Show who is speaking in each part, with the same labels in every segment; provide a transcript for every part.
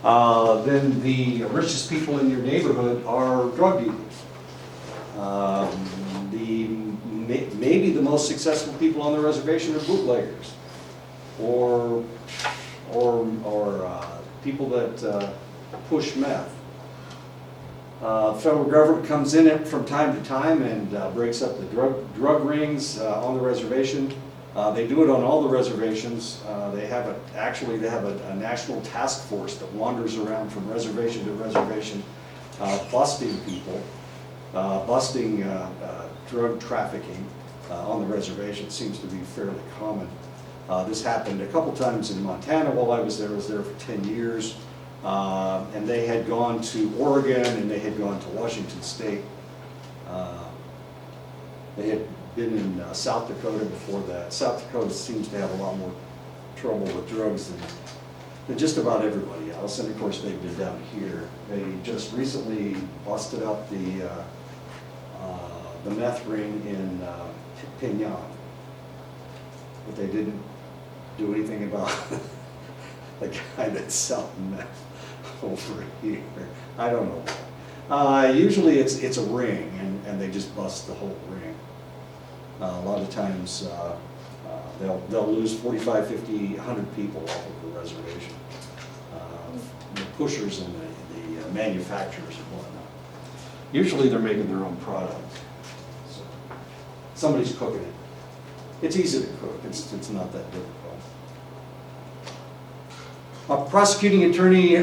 Speaker 1: then the richest people in your neighborhood are drug dealers. Maybe the most successful people on the reservation are bootleggers, or people that push meth. The federal government comes in it from time to time and breaks up the drug rings on the reservation. They do it on all the reservations. They have a national task force that wanders around from reservation to reservation, busting people, busting drug trafficking on the reservation. Seems to be fairly common. This happened a couple times in Montana while I was there. I was there for 10 years. And they had gone to Oregon and they had gone to Washington State. They had been in South Dakota before that. South Dakota seems to have a lot more trouble with drugs than just about everybody else. And of course they've been down here. They just recently busted up the meth ring in Pinyon. But they didn't do anything about the guy that's selling meth over here. I don't know. Usually it's a ring, and they just bust the whole ring. A lot of times they'll lose 45, 50, 100 people off of the reservation. The pushers and the manufacturers and whatnot. Usually they're making their own product. So somebody's cooking it. It's easy to cook. It's not that difficult. A prosecuting attorney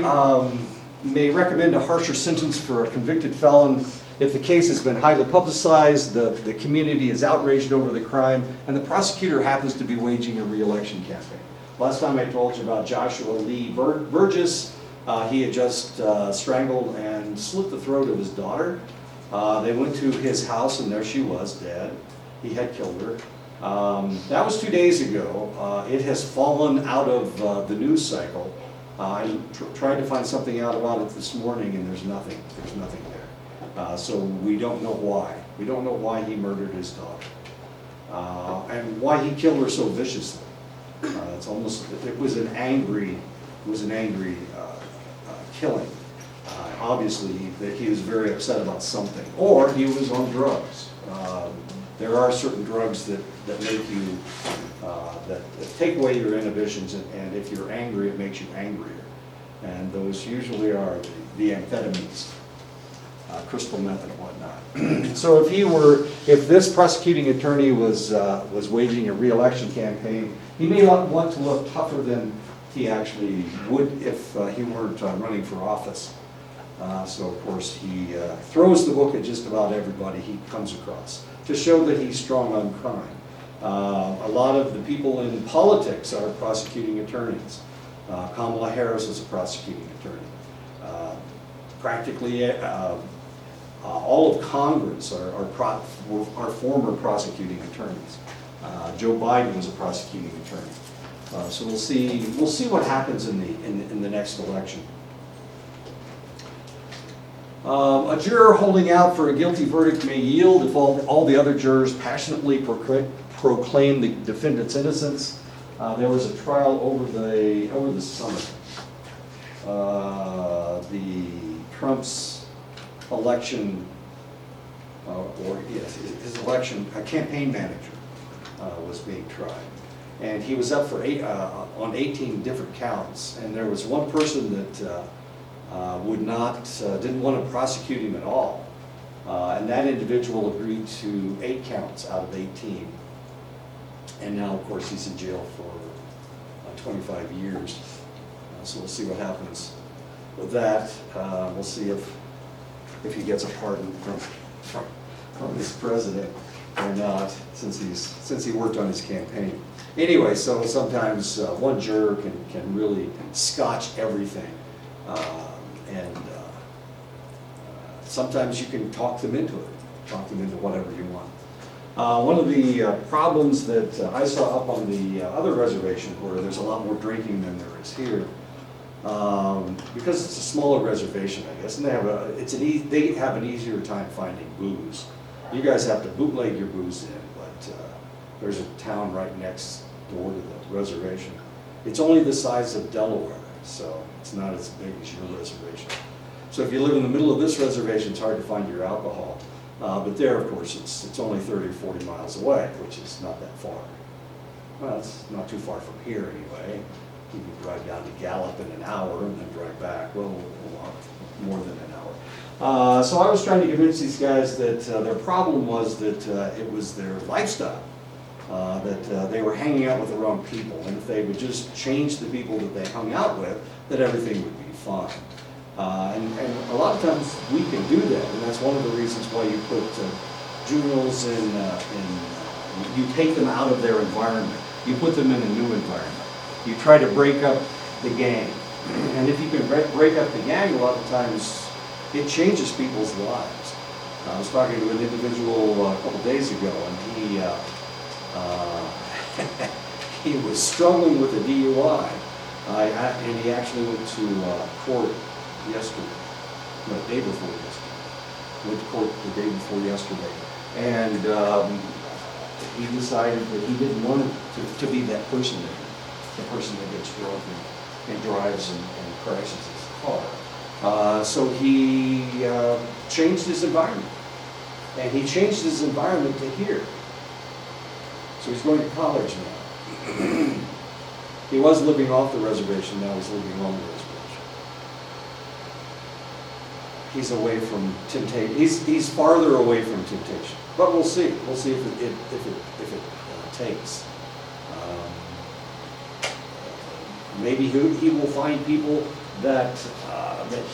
Speaker 1: may recommend a harsher sentence for a convicted felon if the case has been highly publicized, the community is outraged over the crime, and the prosecutor happens to be waging a re-election campaign. Last time I told you about Joshua Lee Burgess. He had just strangled and slit the throat of his daughter. They went to his house and there she was, dead. He had killed her. That was 2 days ago. It has fallen out of the news cycle. I tried to find something out about it this morning, and there's nothing there. So we don't know why. We don't know why he murdered his daughter, and why he killed her so viciously. It was an angry killing. Obviously, that he was very upset about something, or he was on drugs. There are certain drugs that make you, that take away your inhibitions, and if you're angry, it makes you angrier. And those usually are the amphetamines, crystal meth and whatnot. So if this prosecuting attorney was waging a re-election campaign, he may want to look tougher than he actually would if he weren't running for office. So of course he throws the book at just about everybody he comes across to show that he's strong on crime. A lot of the people in politics are prosecuting attorneys. Kamala Harris is a prosecuting attorney. Practically all of Congress are former prosecuting attorneys. Joe Biden was a prosecuting attorney. So we'll see what happens in the next election. A juror holding out for a guilty verdict may yield if all the other jurors passionately proclaim the defendant's innocence. There was a trial over the summer. The Trump's election, his election, a campaign manager was being tried. And he was up for on 18 different counts. And there was one person that didn't want to prosecute him at all. And that individual agreed to 8 counts out of 18. And now, of course, he's in jail for 25 years. So we'll see what happens with that. We'll see if he gets a pardon from his president or not, since he worked on his campaign. Anyway, so sometimes one juror can really scotch everything. And sometimes you can talk them into whatever you want. One of the problems that I saw up on the other reservation, where there's a lot more drinking than there is here, because it's a smaller reservation, I guess, and they have an easier time finding booze. You guys have to bootleg your booze in, but there's a town right next door to the reservation. It's only the size of Delaware, So it's not as big as your reservation. So if you live in the middle of this reservation, it's hard to find your alcohol. But there, of course, it's only 30 or 40 miles away, which is not that far. Well, it's not too far from here anyway. You can drive down to Gallup in an hour and then drive back, well, a lot more than an hour. So I was trying to convince these guys that their problem was that it was their lifestyle, that they were hanging out with the wrong people, and if they would just change the people that they hung out with, that everything would be fine. And a lot of times we can do that, and that's one of the reasons why you put juveniles you take them out of their environment. You put them in a new environment. You try to break up the gang. And if you can break up the gang, a lot of times it changes people's lives. I was talking to an individual a couple days ago, and he was struggling with a DUI. And he actually went to court yesterday, no, the day before yesterday. Went to court the day before yesterday. And he decided that he didn't want to be that person there, the person that gets drunk and drives and crashes his car. So he changed his environment. And he changed his environment to here. So he's going to college now. He was living off the reservation, now he's living on the reservation. He's away from temptation. He's farther away from temptation. But we'll see. We'll see if it takes. Maybe he will find people that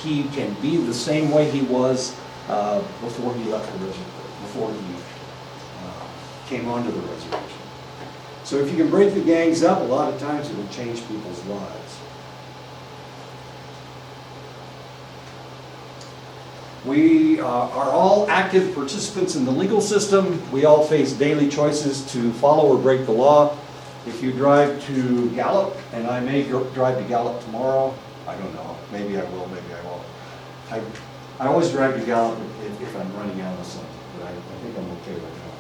Speaker 1: he can be the same way he was before he left the reservation, before he came onto the reservation. So if you can break the gangs up, a lot of times it will change people's lives. We are all active participants in the legal system. We all face daily choices to follow or break the law. If you drive to Gallup, and I may drive to Gallup tomorrow, I don't know, maybe I will, maybe I won't. I always drive to Gallup if I'm running out of something, but I think I'm okay right now.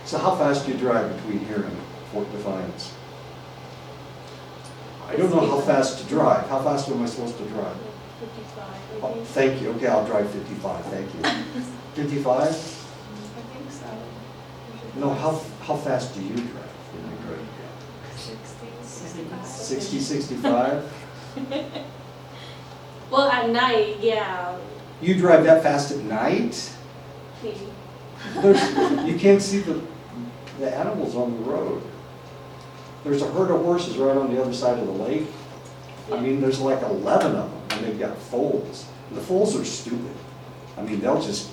Speaker 1: So how fast do you drive between here and Fort Defiance? I don't know how fast to drive. How fast am I supposed to drive?
Speaker 2: 55, I
Speaker 1: Oh,
Speaker 2: think.
Speaker 1: thank you. Okay, I'll drive 55. Thank you. 55?
Speaker 2: I think so.
Speaker 1: No, how fast do you drive? 60, 65?
Speaker 2: Well, at night, yeah,
Speaker 1: You drive that fast at night?
Speaker 2: maybe.
Speaker 1: You can't see the animals on the road. There's a herd of horses right on the other side of the lake. I mean, there's like 11 of them, and they've got foals. And the foals are stupid. I mean, they'll just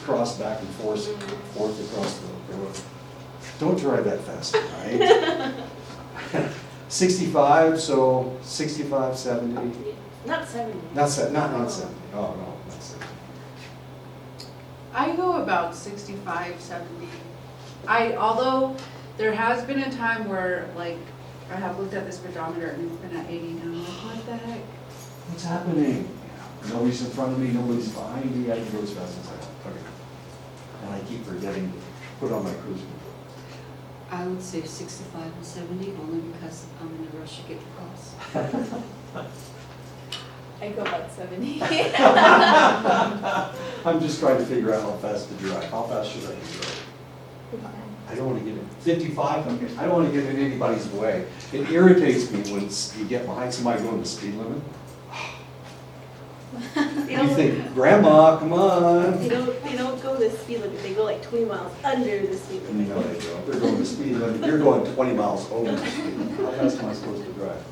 Speaker 1: cross back and forth across the road. Don't drive that fast at night. 65, so 65, 70.
Speaker 2: Not 70.
Speaker 1: Not 70. Oh, no, not 70.
Speaker 3: I go about 65, 70. Although there has been a time where, like, I have looked at the speedometer and it's been at 80 now. I'm like, what the heck?
Speaker 1: What's happening? Nobody's in front of me, nobody's behind me, I can go as fast as I want. Okay. And I keep forgetting to put on my cruise control.
Speaker 4: I would say 65 and 70, only because I'm in a rush to get across.
Speaker 2: I go about 70.
Speaker 1: I'm just trying to figure out how fast to drive. How fast should I drive? I don't want to get in 55. I don't want to get in anybody's way. It irritates me when you get behind somebody going the speed limit. You think, Grandma, come on.
Speaker 2: They don't go the speed limit. They go like 20 miles under the speed limit.
Speaker 1: No, they don't. They're going the speed limit. You're going 20 miles over the speed limit. How fast am I supposed to drive?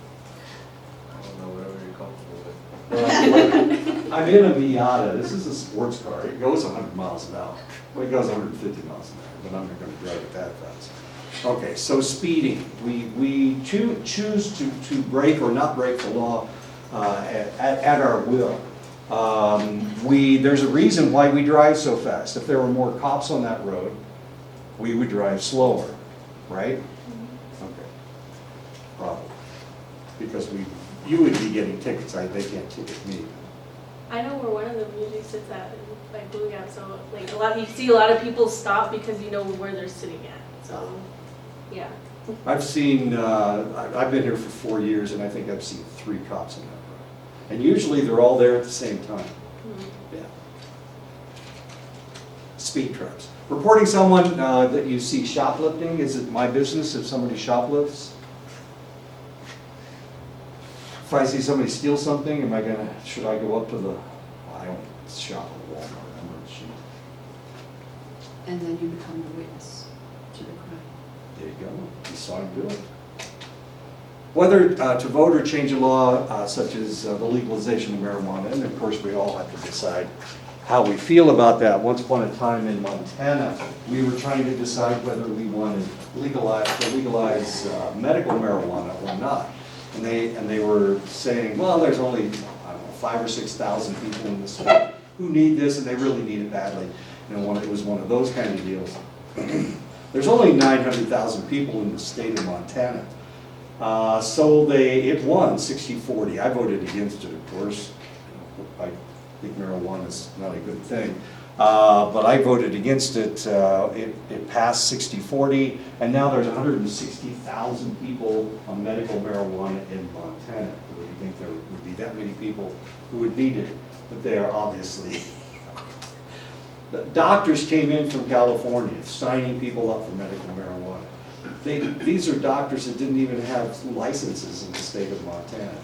Speaker 5: I don't know, whatever you're comfortable with.
Speaker 1: I'm in a Miata. This is a sports car. It goes 100 miles an hour. Well, it goes 150 miles an hour, but I'm not going to drive it that fast. Okay, so speeding. We choose to break or not break the law at our will. There's a reason why we drive so fast. If there were more cops on that road, we would drive slower, right? Okay, probably. Because you would be getting tickets, they can't ticket me.
Speaker 2: I know where one of them usually sits at, like Blue Gap, so like you see a lot of people stop because you know where they're sitting at. So, yeah.
Speaker 1: I've seen, I've been here for 4 years, and I think I've seen 3 cops in that row. And usually they're all there at the same time. Yeah. Speed traps. Reporting someone that you see shoplifting, is it my business if somebody shoplifts? If I see somebody steal something, should I go up to the, I don't shop at Walmart, I'm not sure.
Speaker 4: And then you become the witness to the crime.
Speaker 1: There you go, you saw him do it. Whether to vote or change a law such as the legalization of marijuana, and of course we all have to decide how we feel about that. Once upon a time in Montana, we were trying to decide whether we wanted to legalize medical marijuana or not. And they were saying, well, there's only, I don't know, 5,000 or 6,000 people in the state who need this, and they really need it badly. You know, it was one of those kind of deals. There's only 900,000 people in the state of Montana. So it won 60-40. I voted against it, of course. I think marijuana is not a good thing. But I voted against it. It passed 60-40, and now there's 160,000 people on medical marijuana in Montana. Do you think there would be that many people who would need it? But they are obviously. The doctors came in from California signing people up for medical marijuana. These are doctors that didn't even have licenses in the state of Montana.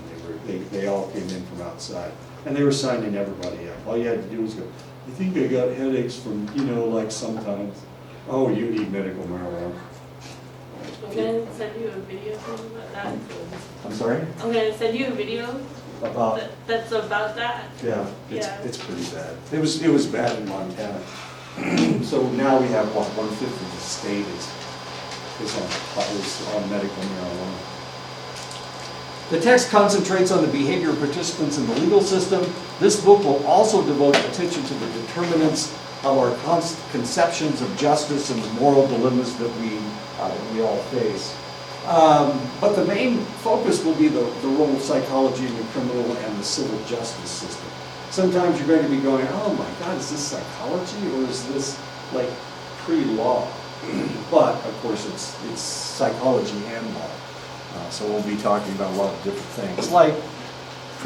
Speaker 1: They all came in from outside, and they were signing everybody up. All you had to do was go, I think I got headaches from, like sometimes. Oh, you need medical marijuana.
Speaker 2: I'm gonna send you a video about that.
Speaker 1: I'm sorry?
Speaker 2: I'm gonna send you a video
Speaker 1: About,
Speaker 2: that's about that.
Speaker 1: yeah,
Speaker 2: Yeah.
Speaker 1: it's pretty bad. It was bad in Montana. So now we have, what, 1/5 of the state is on medical marijuana. The text concentrates on the behavior of participants in the legal system. This book will also devote attention to the determinants of our conceptions of justice and the moral dilemmas that we all face. But the main focus will be the role of psychology in the criminal and the civil justice system. Sometimes you're going to be going, oh my God, is this psychology or is this like pre-law? But of course it's psychology and law. So we'll be talking about a lot of different things, like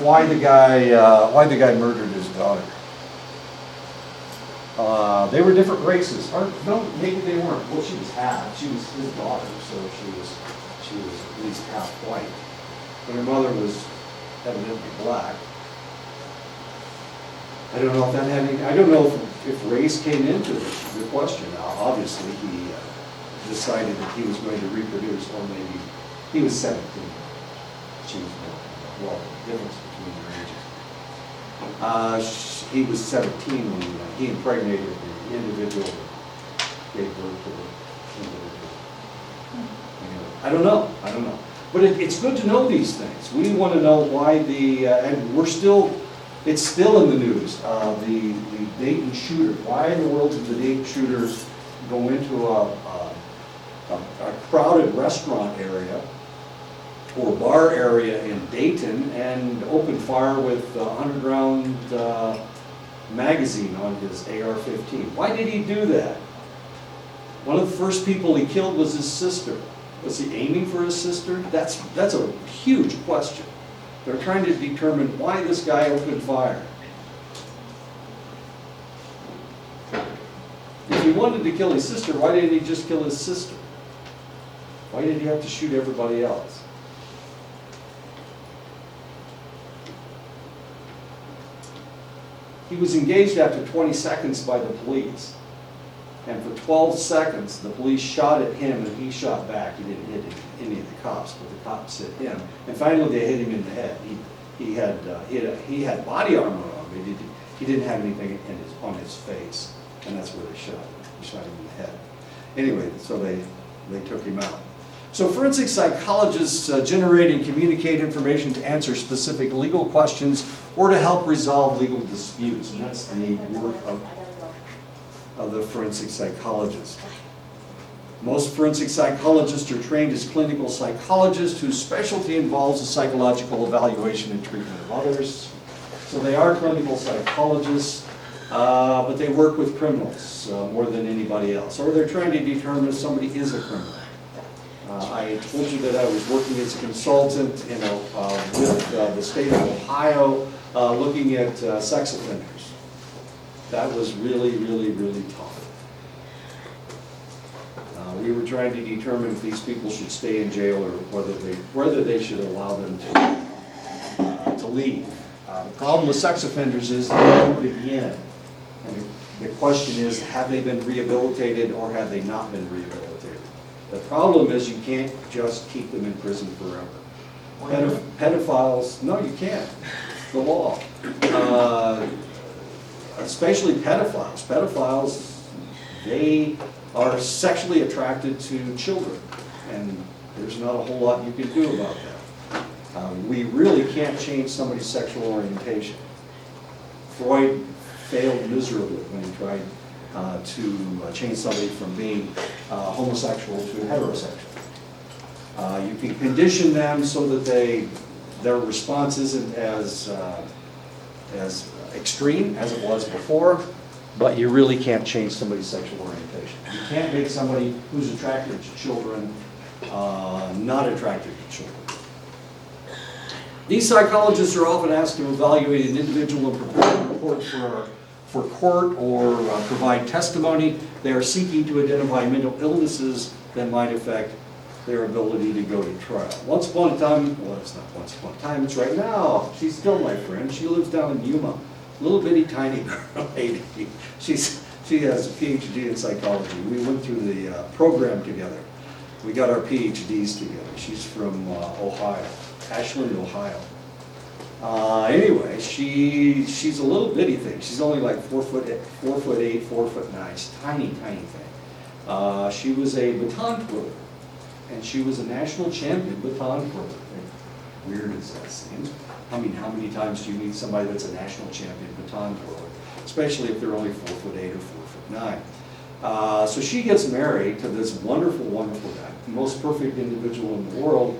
Speaker 1: why the guy murdered his daughter. They were different races. Or no, maybe they weren't. Well, she was half. She was his daughter, so she was at least half white. But her mother was evidently black. I don't know if that had any. I don't know if race came into the question. Now, obviously, he decided that he was going to reproduce, or maybe he was 17. She was more. Well, the difference between their ages. He was 17 when he impregnated the individual that gave birth to the individual. Anyway, I don't know. But it's good to know these things. We want to know why and it's still in the news, the Dayton shooter. Why in the world did the Dayton shooters go into a crowded restaurant area or bar area in Dayton and open fire with a 100-round magazine on his AR-15? Why did he do that? One of the first people he killed was his sister. Was he aiming for his sister? That's a huge question. They're trying to determine why this guy opened fire. If he wanted to kill his sister, why didn't he just kill his sister? Why did he have to shoot everybody else? He was engaged after 20 seconds by the police. And for 12 seconds, the police shot at him and he shot back. He didn't hit any of the cops, but the cops hit him. And finally, they hit him in the head. He had body armor on, but he didn't have anything on his face. And that's where they shot him. They shot him in the head. Anyway, so they took him out. So forensic psychologists generate and communicate information to answer specific legal questions or to help resolve legal disputes. And that's the work of the forensic psychologist. Most forensic psychologists are trained as clinical psychologists whose specialty involves the psychological evaluation and treatment of others. So they are clinical psychologists, but they work with criminals more than anybody else. Or they're trying to determine if somebody is a criminal. I told you that I was working as a consultant with the state of Ohio, looking at sex offenders. That was really, really, really tough. We were trying to determine if these people should stay in jail or whether they should allow them to leave. The problem with sex offenders is they don't begin. And the question is, have they been rehabilitated or have they not been rehabilitated? The problem is you can't just keep them in prison forever. Pedophiles, no, you can't. The law. Especially pedophiles. Pedophiles, they are sexually attracted to children, and there's not a whole lot you can do about that. We really can't change somebody's sexual orientation. Freud failed miserably when he tried to change somebody from being homosexual to heterosexual. You can condition them so that their response isn't as extreme as it was before, but you really can't change somebody's sexual orientation. You can't make somebody who's attracted to children not attracted to children. These psychologists are often asked to evaluate an individual and prepare a report for court or provide testimony. They are seeking to identify mental illnesses that might affect their ability to go to trial. Once upon a time, well, it's not once upon a time, it's right now. She's still my friend. She lives down in Yuma. Little bitty tiny girl lady. She has a PhD in psychology. We went through the program together. We got our PhDs together. She's from Ohio, Ashland, Ohio. Anyway, she's a little bitty thing. She's only like 4'8", 4'9". She's tiny, tiny thing. She was a baton twirler, and she was a national champion baton twirler. Weird as that seems. I mean, how many times do you meet somebody that's a national champion baton twirler, especially if they're only 4'8" or 4'9"? So she gets married to this wonderful, wonderful guy, the most perfect individual in the world.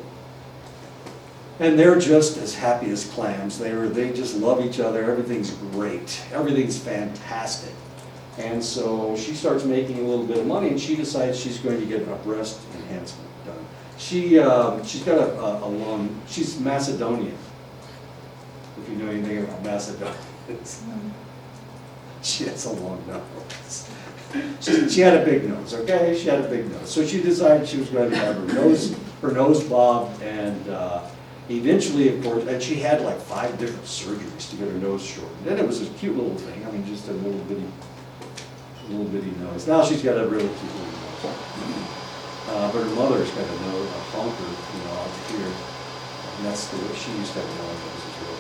Speaker 1: And they're just as happy as clams. They just love each other. Everything's great. Everything's fantastic. And so she starts making a little bit of money, and she decides she's going to get a breast enhancement done. She's got a long, she's Macedonian. If you know anything about Macedonians. She has a long nose. She had a big nose, okay? She had a big nose. So she decided she was going to have her nose bobbed, and eventually, of course, and she had like 5 different surgeries to get her nose shortened. And it was a cute little thing. I mean, just a little bitty nose. Now she's got a really cute little nose. But her mother's got a nose, a honker, out here. And that's the way she used to have a long nose as well.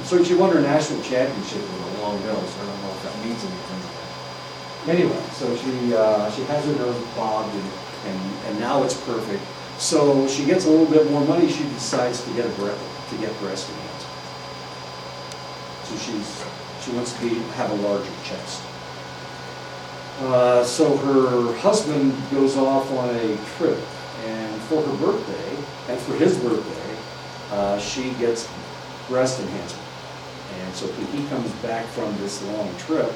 Speaker 1: So she won her national championship with a long nose. I don't know if that means anything. Anyway, so she has her nose bobbed, and now it's perfect. So she gets a little bit more money. She decides to get breast enhancement. So she wants to have a larger chest. So her husband goes off on a trip, and for her birthday, and for his birthday, she gets breast enhancement. And so when he comes back from this long trip,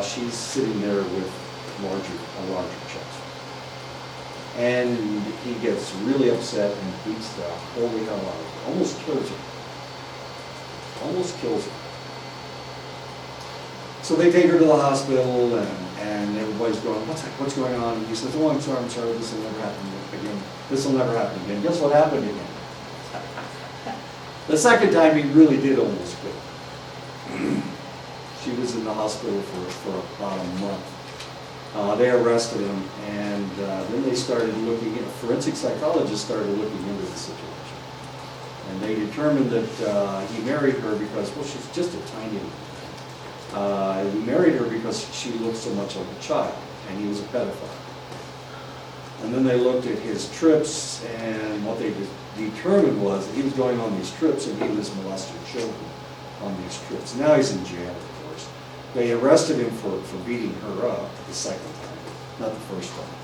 Speaker 1: she's sitting there with a larger chest. And he gets really upset and beats the holy hell out of her. Almost kills her. Almost kills her. So they take her to the hospital, and everybody's going, what's going on? And he says, oh, I'm sorry, this will never happen again. This will never happen again. Guess what happened again? The second time he really did almost quit. She was in the hospital for about a month. They arrested him, and then they started looking, forensic psychologists started looking into the situation. And they determined that he married her because, well, she's just a tiny little thing. He married her because she looked so much like a child, and he was a pedophile. And then they looked at his trips, and what they determined was that he was going on these trips, and he was molesting children on these trips. Now he's in jail, of course. They arrested him for beating her up the second time, not the first time.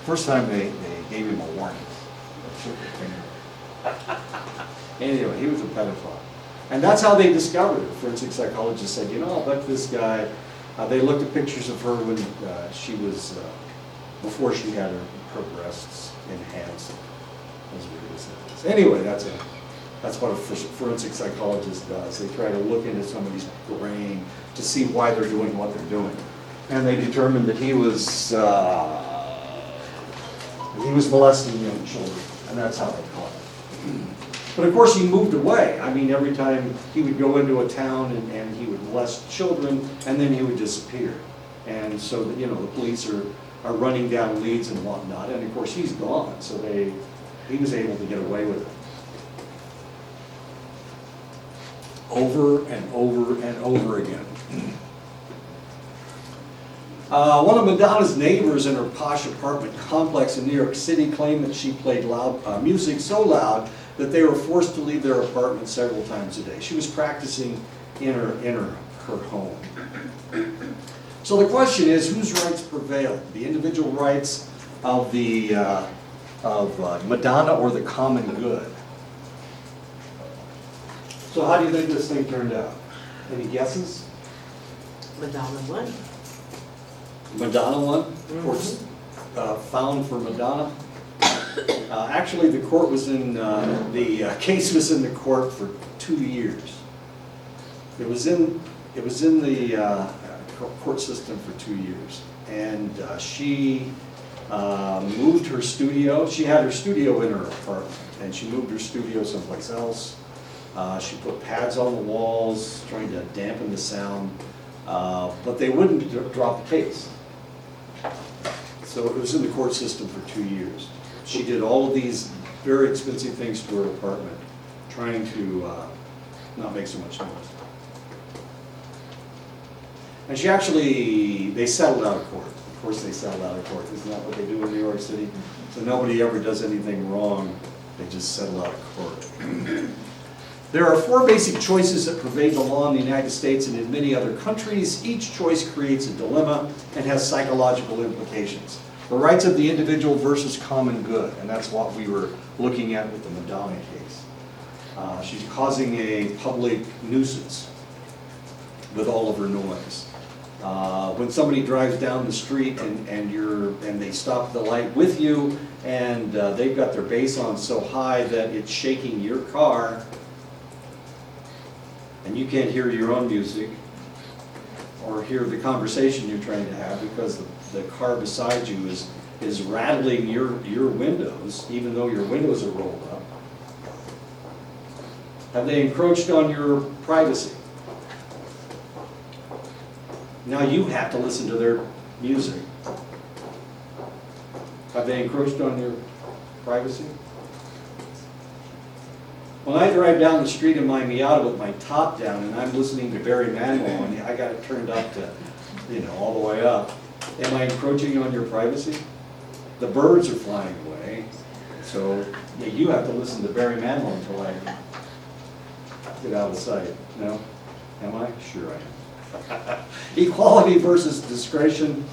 Speaker 1: First time they gave him a warning. Anyway, he was a pedophile. And that's how they discovered it. Forensic psychologists said, I'll bet this guy, they looked at pictures of her when she was, before she had her her breasts enhanced, as weird as that is. Anyway, that's what a forensic psychologist does. They try to look into somebody's brain to see why they're doing what they're doing. And they determined that he was molesting young children, and that's how they caught him. But of course, he moved away. I mean, every time he would go into a town and he would molest children, and then he would disappear. And so, the police are running down leads and whatnot, and of course, he's gone, so he was able to get away with it. Over and over and over again. One of Madonna's neighbors in her posh apartment complex in New York City claimed that she played loud music so loud that they were forced to leave their apartment several times a day. She was practicing in her home. So the question is, whose rights prevailed? The individual rights of Madonna or the common good? So how do you think this thing turned out? Any guesses?
Speaker 6: Madonna won.
Speaker 1: Madonna won. Of course, found for Madonna. Actually, the court was the case was in the court for 2 years. It was in the court system for 2 years, and she moved her studio. She had her studio in her apartment, and she moved her studio someplace else. She put pads on the walls, trying to dampen the sound, but they wouldn't drop the case. So it was in the court system for 2 years. She did all of these very expensive things to her apartment, trying to not make so much noise. And they settled out of court. Of course they settled out of court. Isn't that what they do in New York City? So nobody ever does anything wrong. They just settle out of court. There are 4 basic choices that pervade the law in the United States and in many other countries. Each choice creates a dilemma and has psychological implications. The rights of the individual versus common good, and that's what we were looking at with the Madonna case. She's causing a public nuisance with all of her noise. When somebody drives down the street and they stop the light with you, and they've got their bass on so high that it's shaking your car, and you can't hear your own music or hear the conversation you're trying to have because the car beside you is rattling your windows, even though your windows are rolled up. Have they encroached on your privacy? Now you have to listen to their music. Have they encroached on your privacy? When I drive down the street in my Miata with my top down and I'm listening to Barry Manilow and I got it turned up to, all the way up, am I encroaching on your privacy? The birds are flying away, so you have to listen to Barry Manilow until I get out of sight. No? Am I? Sure I am. Equality versus discretion.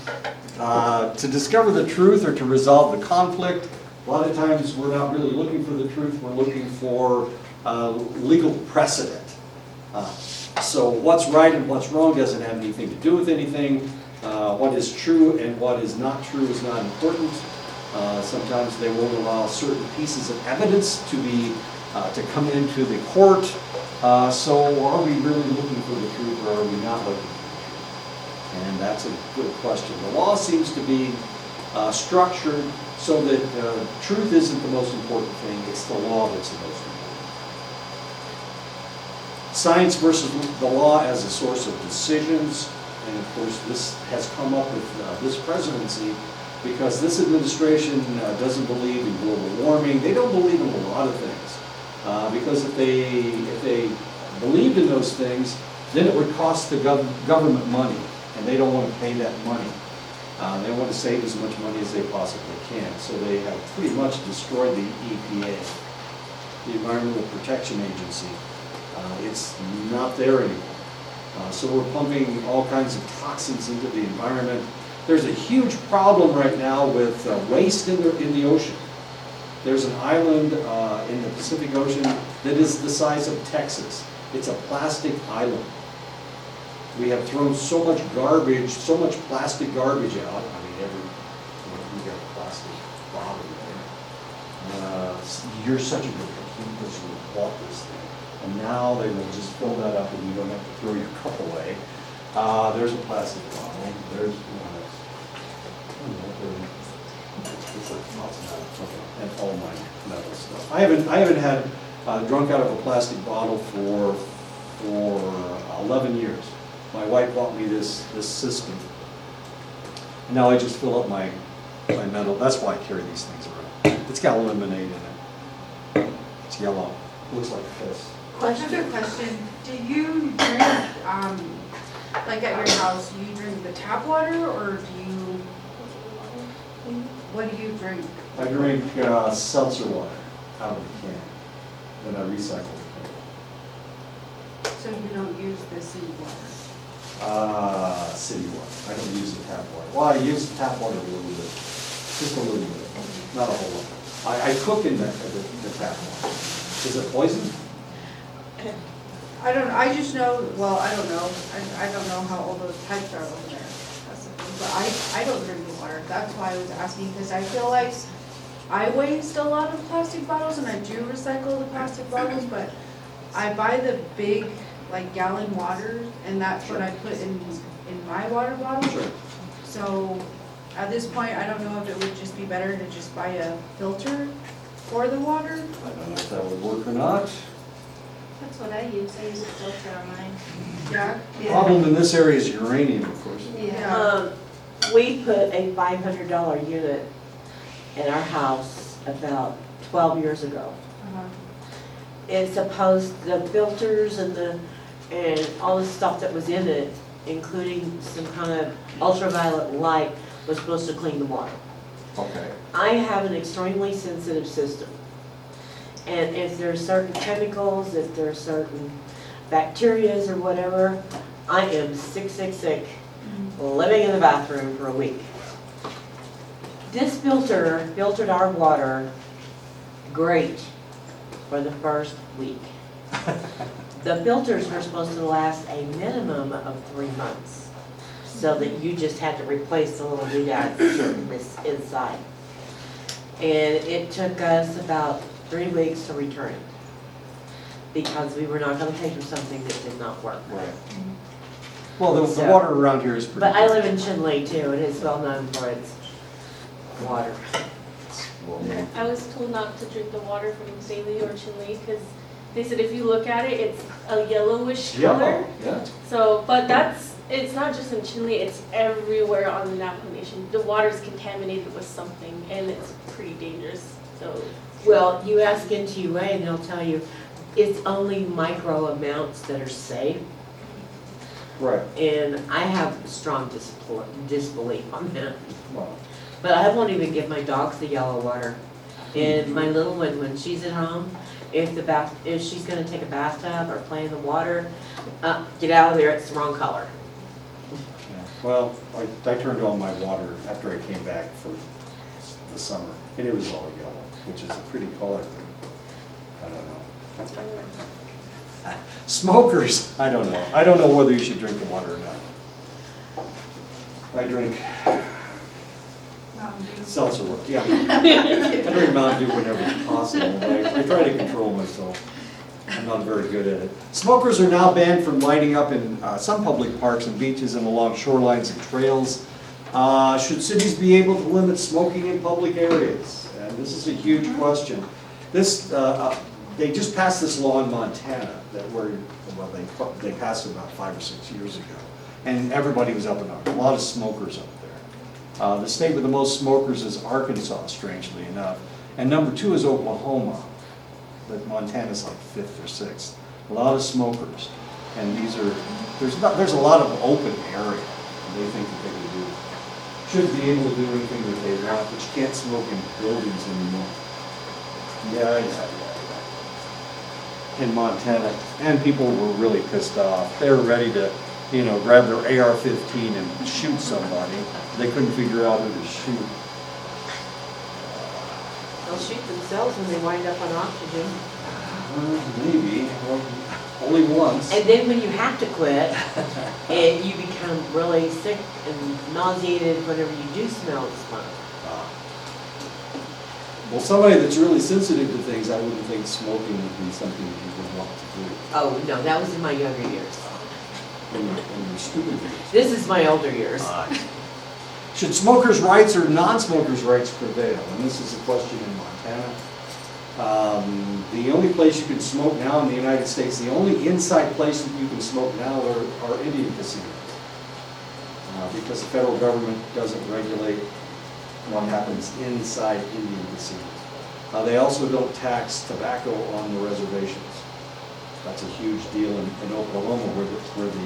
Speaker 1: To discover the truth or to resolve the conflict, a lot of times we're not really looking for the truth, we're looking for legal precedent. So what's right and what's wrong doesn't have anything to do with anything. What is true and what is not true is not important. Sometimes they won't allow certain pieces of evidence to come into the court. So are we really looking for the truth or are we not looking for the truth? And that's a good question. The law seems to be structured so that truth isn't the most important thing, it's the law that's the most important. Science versus the law as a source of decisions, and of course this has come up with this presidency because this administration doesn't believe in global warming. They don't believe in a lot of things because if they believed in those things, then it would cost the government money, and they don't want to pay that money. They want to save as much money as they possibly can. So they have pretty much destroyed the EPA, the Environmental Protection Agency. It's not there anymore. So we're pumping all kinds of toxins into the environment. There's a huge problem right now with waste in the ocean. There's an island in the Pacific Ocean that is the size of Texas. It's a plastic island. We have thrown so much garbage, so much plastic garbage out. I mean, we got plastic bottle. You're such a good cook, you just bought this thing. And now they will just fill that up and you don't have to throw your cup away. There's a plastic bottle, there's and all my metal stuff. I haven't had drunk out of a plastic bottle for 11 years. My wife bought me this system. And now I just fill up my metal. That's why I carry these things around. It's got lemonade in it. It's yellow. Looks like this.
Speaker 3: Another question, do you drink, like at your house, do you drink the tap water or do you, what do you drink?
Speaker 1: I drink seltzer water out of the can. Then I recycle the
Speaker 3: So you don't use the city water?
Speaker 1: can. City water. I don't use the tap water. Well, I use the tap water a little bit. Just a little bit. Not a whole lot. I cook in the tap water. Is it poison?
Speaker 3: I just know, well, I don't know, I don't know how old those pipes are over there. That's the thing. But I don't drink the water, that's why I was asking, because I feel like I waste a lot of plastic bottles and I do recycle the plastic bottles, but I buy the big, like gallon waters and that's what I put in my water bottle.
Speaker 1: Sure.
Speaker 3: So at this point, I don't know if it would just be better to just buy a filter for the water.
Speaker 1: I don't know if that would work or not.
Speaker 2: That's what I use a filter on mine.
Speaker 3: Yeah.
Speaker 1: Problem in this area is uranium, of course.
Speaker 3: Yeah.
Speaker 6: We put a $500 unit in our house about 12 years ago.
Speaker 3: Uh-huh.
Speaker 6: It's supposed, the filters and all the stuff that was in it, including some kind of ultraviolet light, was supposed to clean the water.
Speaker 1: Okay.
Speaker 6: I have an extremely sensitive system. And if there's certain chemicals, if there's certain bacterias or whatever, I am sick, living in the bathroom for a week. This filter filtered our water great for the first week. The filters were supposed to last a minimum of 3 months, so that you just had to replace the little doodads inside. And it took us about 3 weeks to return it, because we were not gonna pay for something that did not work.
Speaker 1: Right. Well, the
Speaker 6: So-
Speaker 1: water around here is pretty
Speaker 6: But I
Speaker 1: good.
Speaker 6: live in Chinle too, and it's well known for its water.
Speaker 1: Well,
Speaker 2: I was told not to drink the water from Saley or Chinle because they said if you look at it, it's a yellowish color.
Speaker 1: yellow, yeah.
Speaker 2: So, but it's not just in Chinle, it's everywhere on the Napa Nation. The water's contaminated with something and it's pretty dangerous, so.
Speaker 6: Well, you ask NTUA and they'll tell you it's only micro amounts that are safe.
Speaker 1: Right.
Speaker 6: And I have strong disbelief on that.
Speaker 1: Well,
Speaker 6: But I won't even give my dogs the yellow water. And my little one, when she's at home, if she's gonna take a bathtub or play in the water, get out of there, it's the wrong color.
Speaker 1: yeah. Well, I turned on my water after I came back for the summer, and it was all yellow, which is a pretty color. I don't know. Smokers, I don't know. I don't know whether you should drink the water or not. I drink
Speaker 3: Mountain Dew.
Speaker 1: seltzer water, yeah. I drink Mountain Dew whenever possible, but I try to control myself. I'm not very good at it. Smokers are now banned from lighting up in some public parks and beaches and along shorelines and trails. Should cities be able to limit smoking in public areas? And this is a huge question. They just passed this law in Montana they passed it about 5 or 6 years ago. And everybody was up in arms, a lot of smokers up there. The state with the most smokers is Arkansas, strangely enough. And number 2 is Oklahoma. But Montana's like 5th or 6th. A lot of smokers. And there's a lot of open area. And they think that they should be able to do anything that they want, but you can't smoke in buildings anymore. Yeah. In Montana, and people were really pissed off. They were ready to, grab their AR-15 and shoot somebody. They couldn't figure out who to shoot.
Speaker 6: They'll shoot themselves when they wind up on oxygen.
Speaker 1: Maybe, well, only once.
Speaker 6: And then when you have to quit, and you become really sick and nauseated whenever you do smell the smoke.
Speaker 1: Well, somebody that's really sensitive to things, I wouldn't think smoking would be something that you would want to do
Speaker 6: Oh, no, that was in my younger years.
Speaker 1: in your stupid years.
Speaker 6: This is my older years.
Speaker 1: Should smokers' rights or non-smokers' rights prevail? And this is a question in Montana. The only place you can smoke now in the United States, the only inside place that you can smoke now are Indian casinos. Because the federal government doesn't regulate what happens inside Indian casinos. They also don't tax tobacco on the reservations. That's a huge deal in Oklahoma where the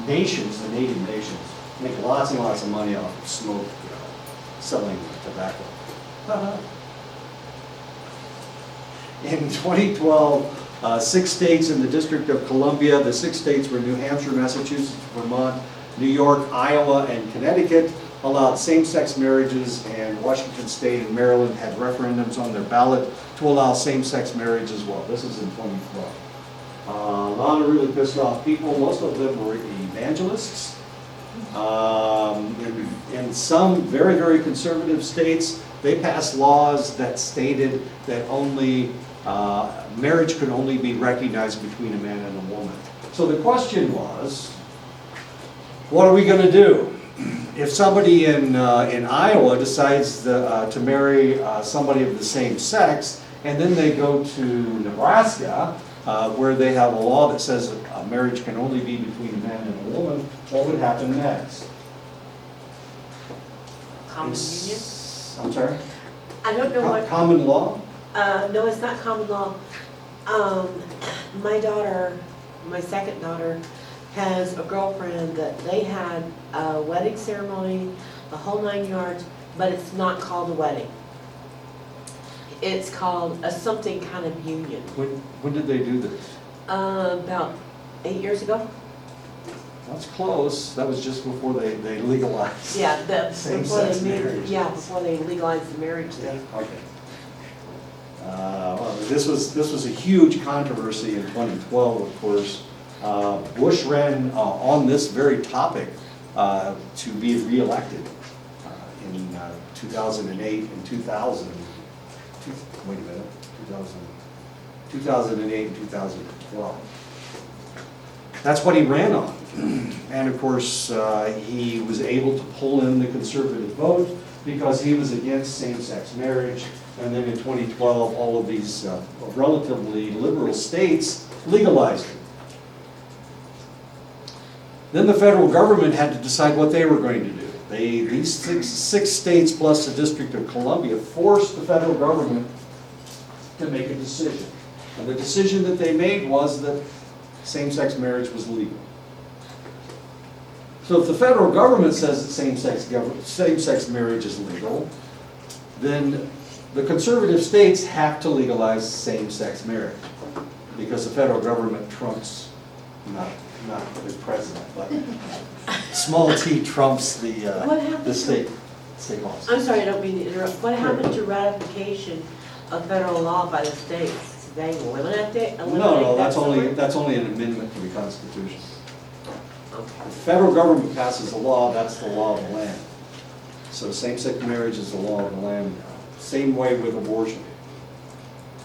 Speaker 1: nations, the native nations, make lots and lots of money off of smoke, selling tobacco. In 2012, 6 states in the District of Columbia, the 6 states were New Hampshire, Massachusetts, Vermont, New York, Iowa, and Connecticut, allowed same-sex marriages, and Washington State and Maryland had referendums on their ballot to allow same-sex marriage as well. This is in 2012. A lot of really pissed off people. Most of them were evangelists. In some very, very conservative states, they passed laws that stated that only marriage could only be recognized between a man and a woman. So the question was, what are we going to do? If somebody in Iowa decides to marry somebody of the same sex, and then they go to Nebraska, where they have a law that says a marriage can only be between a man and a woman, what would happen next?
Speaker 6: Common union?
Speaker 1: I'm sorry?
Speaker 6: I don't know what,
Speaker 1: Common law?
Speaker 6: no, it's not common law. My daughter, my second daughter, has a girlfriend that they had a wedding ceremony, the whole 9 yards, but it's not called a wedding. It's called a something kind of union.
Speaker 1: When did they do this?
Speaker 6: About 8 years ago.
Speaker 1: That's close. That was just before they legalized.
Speaker 6: Yeah, before
Speaker 1: Same-sex
Speaker 6: they
Speaker 1: marriage.
Speaker 6: before they legalized the marriage thing.
Speaker 1: Okay. Well, this was a huge controversy in 2012, of course. Bush ran on this very topic to be reelected in 2008 and 2000. Wait a minute, 2008 and 2012. That's what he ran on. And of course, he was able to pull in the conservative vote because he was against same-sex marriage. And then in 2012, all of these relatively liberal states legalized it. Then the federal government had to decide what they were going to do. These six states plus the District of Columbia forced the federal government to make a decision. And the decision that they made was that same-sex marriage was legal. So if the federal government says that same-sex marriage is legal, then the conservative states have to legalize same-sex marriage because the federal government trumps, not the president, but small t trumps
Speaker 6: What
Speaker 1: the
Speaker 6: happened to-
Speaker 1: state laws.
Speaker 6: I'm sorry, I don't mean to interrupt. What happened to ratification of federal law by the states? Did they eliminate it?
Speaker 1: No, that's
Speaker 6: somewhere?
Speaker 1: only an amendment to the Constitution.
Speaker 6: Okay.
Speaker 1: The federal government passes a law, that's the law of the land. So same-sex marriage is the law of the land. Same way with abortion.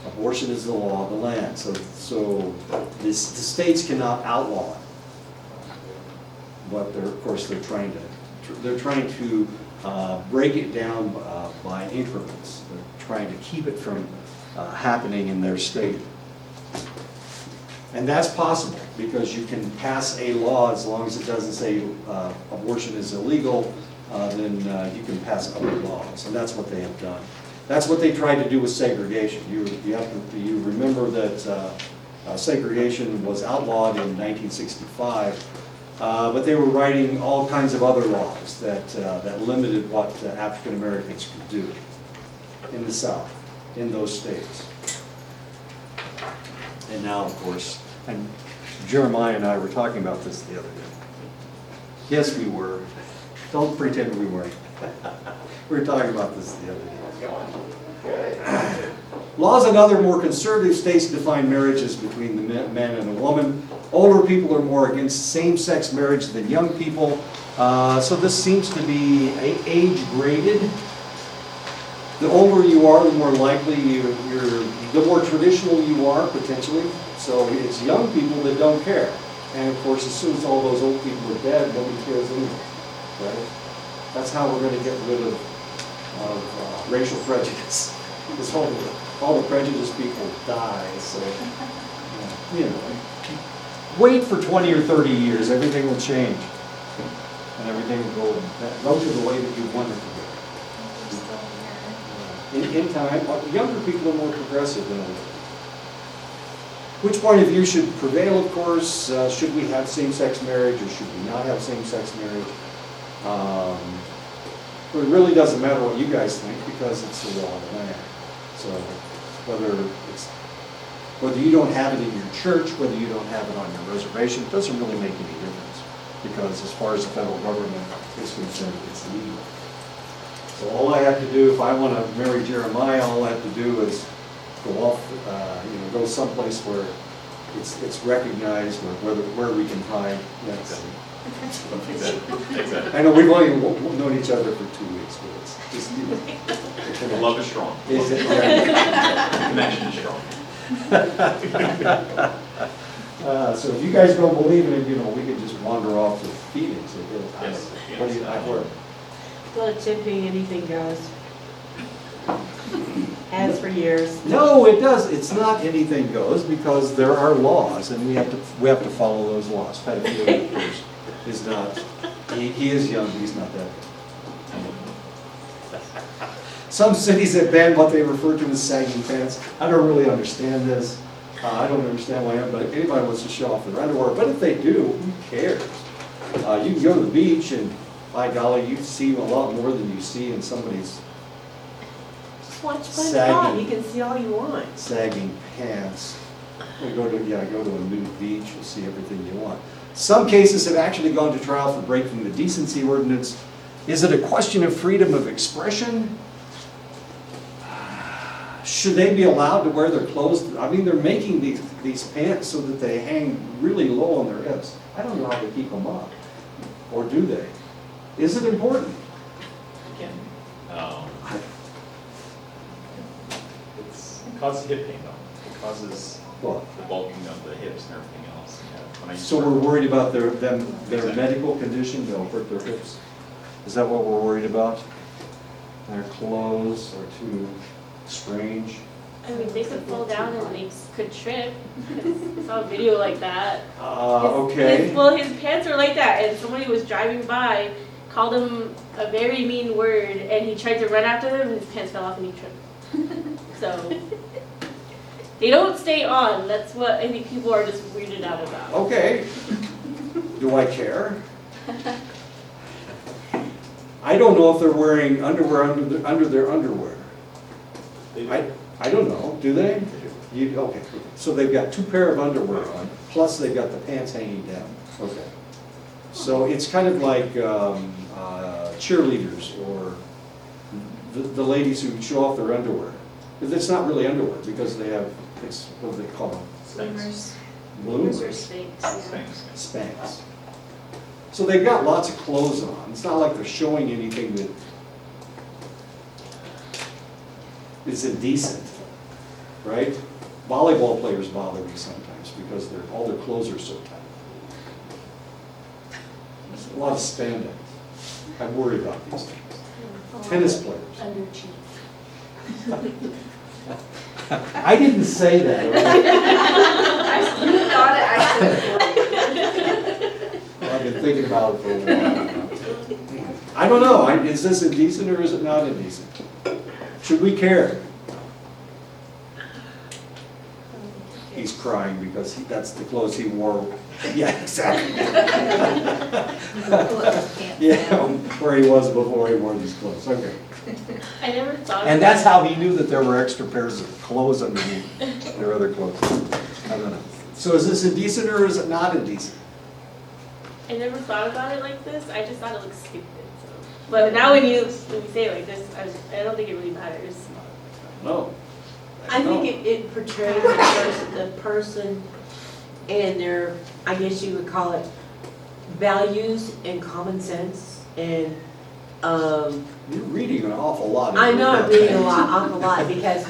Speaker 1: Abortion is the law of the land. So the states cannot outlaw it. But of course, they're trying to break it down by increments. They're trying to keep it from happening in their state. And that's possible because you can pass a law as long as it doesn't say abortion is illegal, then you can pass other laws. And that's what they have done. That's what they tried to do with segregation. You remember that segregation was outlawed in 1965, but they were writing all kinds of other laws that limited what African Americans could do in the South, in those states. And now, of course, and Jeremiah and I were talking about this the other day. Yes, we were. Don't pretend we weren't. We were talking about this the other day. Laws in other more conservative states define marriages between the man and a woman. Older people are more against same-sex marriage than young people. So this seems to be age-graded. The older you are, the more likely the more traditional you are, potentially. So it's young people that don't care. And of course, as soon as all those old people are dead, nobody cares anymore, right? That's how we're going to get rid of racial prejudice. This all the prejudiced people die, so, you know. Wait for 20 or 30 years, everything will change. And everything will go to the way that you want it to go. In time, younger people are more progressive than older. Which point of view should prevail, of course? Should we have same-sex marriage or should we not have same-sex marriage? It really doesn't matter what you guys think because it's the law of the land. So whether you don't have it in your church, whether you don't have it on your reservation, it doesn't really make any difference. Because as far as the federal government is concerned, it's legal. So all I have to do, if I want to marry Jeremiah, all I have to do is go off, go someplace where it's recognized or where we can hide. Yes.
Speaker 5: Exactly.
Speaker 1: I know we've only known each other for 2 weeks, but it's just,
Speaker 5: The love is strong.
Speaker 1: Is it? Yeah.
Speaker 5: The connection is strong.
Speaker 1: So if you guys don't believe in it, we can just wander off to Phoenix.
Speaker 5: Yes.
Speaker 1: What do you, where?
Speaker 6: Well, tipping, anything goes. Has for years.
Speaker 1: No, it does. It's not anything goes because there are laws and we have to follow those laws. Pedophilia, of course, is not. He is young. He's not that. Some cities have banned what they refer to as sagging pants. I don't really understand this. I don't understand why anybody wants to show off their underwear. But if they do, who cares? You can go to the beach and, by golly, you see a lot more than you see in somebody's
Speaker 6: Just watch
Speaker 1: Sagging.
Speaker 6: SpongeBob, you can see all you want.
Speaker 1: sagging pants. Go to a nude beach, you'll see everything you want. Some cases have actually gone to trial for breaking the decency ordinance. Is it a question of freedom of expression? Should they be allowed to wear their clothes? I mean, they're making these pants so that they hang really low on their hips. I don't know how they keep them up. Or do they? Is it important?
Speaker 5: Again, it causes hip pain though. It causes
Speaker 1: What?
Speaker 5: the bulking of the hips and everything else. When I used
Speaker 1: So
Speaker 5: to
Speaker 1: we're
Speaker 5: work-
Speaker 1: worried about their
Speaker 5: Exactly.
Speaker 1: medical condition, they'll hurt their hips? Is that what we're worried about? Their clothes are too strange?
Speaker 2: I mean, they could fall down and they could trip. I saw a video like that.
Speaker 1: Okay.
Speaker 2: His pants were like that, and somebody was driving by, called him a very mean word, and he tried to run after them, and his pants fell off and he tripped. So, they don't stay on. That's what I think people are just weirded out about.
Speaker 1: Okay. Do I care? I don't know if they're wearing underwear under their underwear.
Speaker 5: They do.
Speaker 1: I don't know, do they?
Speaker 5: They do.
Speaker 1: Okay, so they've got 2 pair of underwear on, plus they've got the pants hanging down. Okay. So it's kind of like cheerleaders or the ladies who show off their underwear. It's not really underwear because they have, what do they call them?
Speaker 5: Spanx.
Speaker 1: Bloomers?
Speaker 2: Or Spanx, yeah.
Speaker 5: Spanx.
Speaker 1: Spanx. So they've got lots of clothes on. It's not like they're showing anything that is indecent, right? Volleyball players bother me sometimes because all their clothes are so tight. There's a lot of spandex. I worry about these things. Tennis players.
Speaker 2: Under cheek.
Speaker 1: I didn't say that.
Speaker 3: You thought it,
Speaker 1: I've been thinking about it for a while. I don't know, is this indecent or is it not indecent? Should we care? He's crying because that's the clothes he wore. Yeah, exactly. Yeah, where he was before he wore these clothes, okay.
Speaker 2: I never thought
Speaker 1: And
Speaker 2: of
Speaker 1: that's
Speaker 2: that.
Speaker 1: how he knew that there were extra pairs of clothes underneath their other clothes. I don't know. So is this indecent or is it not indecent?
Speaker 2: I never thought about it like this. I just thought it looked stupid. So. But now when you say it like this, I don't think it really matters.
Speaker 1: No.
Speaker 6: I think it portrays the person and their, I guess you would call it, values and common sense and,
Speaker 1: You're reading an awful lot.
Speaker 6: I know I'm reading a
Speaker 1: lot.
Speaker 6: awful lot because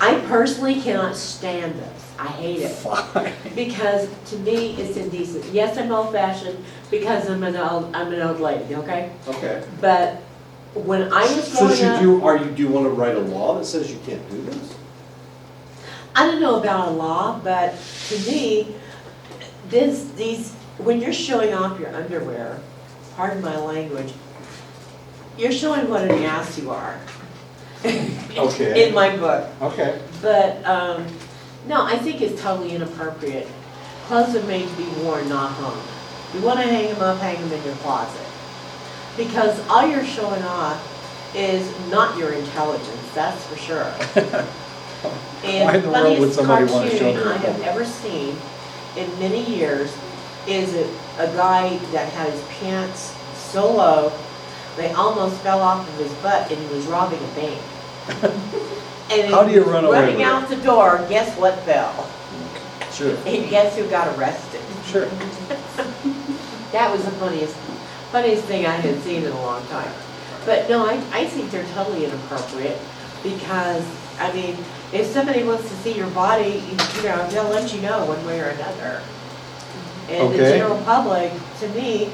Speaker 6: I personally cannot stand this. I hate it.
Speaker 1: Fine.
Speaker 6: Because to me, it's indecent. Yes, I'm old fashioned because I'm an old lady, okay?
Speaker 1: Okay.
Speaker 6: But when I was
Speaker 1: So
Speaker 6: growing up,
Speaker 1: do you want to write a law that says you can't do this?
Speaker 6: I don't know about a law, but to me, when you're showing off your underwear, pardon my language, you're showing what an ass you are.
Speaker 1: Okay.
Speaker 6: In my book.
Speaker 1: Okay.
Speaker 6: But, no, I think it's totally inappropriate. Clothes are made to be worn, not hung. You want to hang them up, hang them in your closet. Because all you're showing off is not your intelligence, that's for sure. And
Speaker 7: Why in the world would
Speaker 6: funniest
Speaker 7: somebody want to show
Speaker 6: cartoon
Speaker 7: their
Speaker 6: I have ever seen in many years is a guy that had his pants so low, they almost fell off of his butt and he was robbing a bank. And
Speaker 7: How do you run away
Speaker 6: running
Speaker 7: with
Speaker 6: out the door, guess what fell?
Speaker 1: Sure.
Speaker 6: And guess who got arrested?
Speaker 7: Sure.
Speaker 6: That was the funniest thing I had seen in a long time. But no, I think they're totally inappropriate because, I mean, if somebody wants to see your body, you know, they'll let you know one way or another. And the
Speaker 7: Okay.
Speaker 6: general public, to me,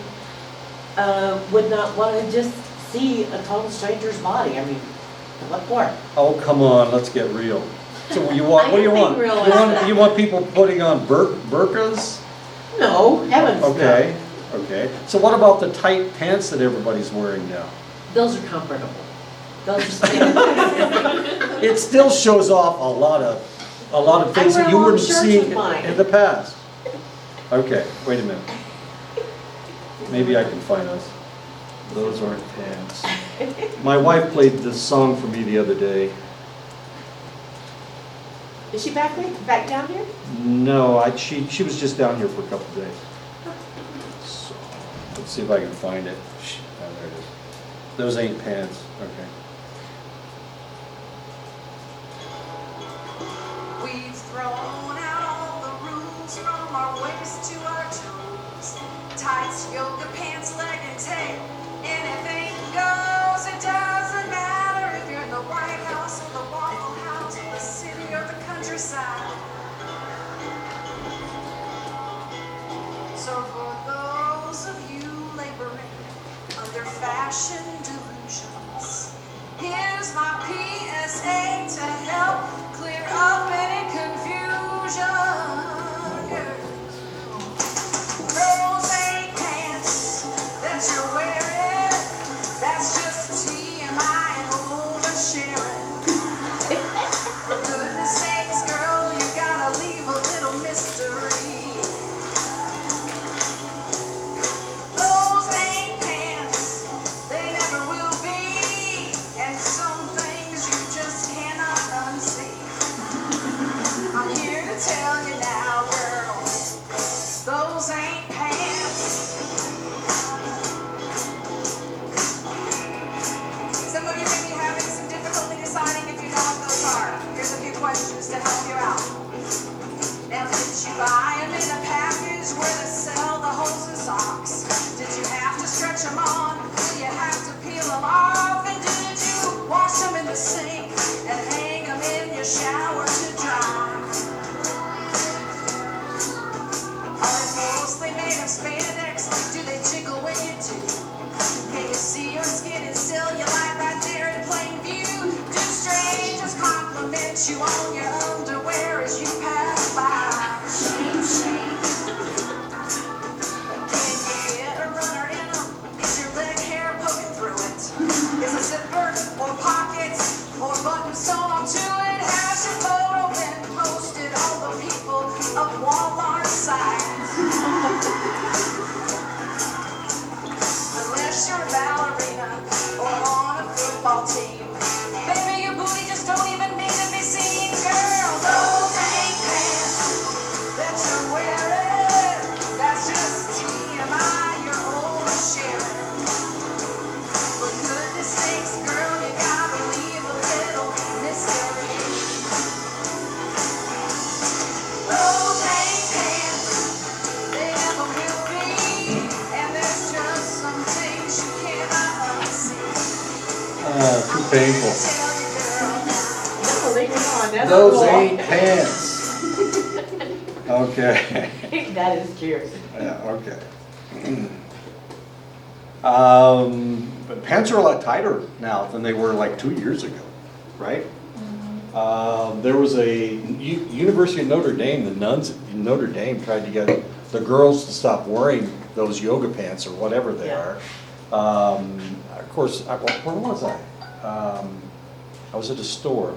Speaker 6: would not want to just see a total stranger's body. I mean, what for?
Speaker 7: Oh, come on, let's get real. So what do you want?
Speaker 6: I
Speaker 7: What do you
Speaker 6: am being
Speaker 7: want?
Speaker 6: realistic.
Speaker 7: You want people putting on burqas?
Speaker 6: No, heavens no.
Speaker 7: Okay, okay. So what about the tight pants that everybody's wearing now?
Speaker 6: Those are comfortable. Those are
Speaker 7: It still shows off a lot of things
Speaker 6: I wear
Speaker 7: that you
Speaker 6: long
Speaker 7: wouldn't
Speaker 6: shirts
Speaker 7: see
Speaker 6: with mine.
Speaker 7: in the past. Okay, wait a minute. Maybe I can find those. Those aren't pants. My wife played this song for me the other day.
Speaker 6: Is she back down here?
Speaker 7: No, she was just down here for a couple of days. So, let's see if I can find it. Oh, there it is. Those ain't pants. Okay.
Speaker 8: We've thrown out all the rules from our waist to our toes. Tights, yoga pants, leg and tail. Anything goes. It doesn't matter if you're in the White House or the Waffle House or the city or the countryside. So for those of you laboring under fashion delusions, here's my PSA to help clear up any confusion. Those ain't pants that you're wearing, that's just TMI and oversharing. For goodness sakes, girl, you gotta leave a little mystery. Those ain't pants, they never will be, and some things you just cannot unsee. I'm here to tell you now, girl, those ain't pants. Some of you may be having some difficulty deciding if you know what those are. Here's a few questions to help you out. Now, did you buy them in a package where they sell the holes and socks? Did you have to stretch them on? Did you have to peel them off? And did you wash them in the sink and hang them in your shower to dry? Are they mostly made of spandex? Do they jiggle when you do? Can you see your skin and still you lie right there in plain view? Do strangers compliment you on your underwear as you pass by? Shame, shame. Can you get a runner in them? Is your leg hair poking through it? Is a zipper or pockets or buttons sewn onto it? Has your photo been posted on the people of Walmart sites? Unless you're a ballerina or on a football team, baby, your booty just don't even need to be seen, girl. Those ain't pants that you're wearing, that's just TMI, you're oversharing. For goodness sakes, girl, you gotta leave a little mystery.
Speaker 7: is painful.
Speaker 6: No, they go on, that's
Speaker 7: Those
Speaker 6: cool.
Speaker 7: ain't pants. Okay.
Speaker 6: That is cute.
Speaker 7: Yeah, okay. But pants are a lot tighter now than they were like 2 years ago, right? There was a University of Notre Dame, the nuns in Notre Dame tried to get the girls to stop wearing those yoga pants or whatever they
Speaker 6: Yeah.
Speaker 7: are. Of course, where was I? I was at a store.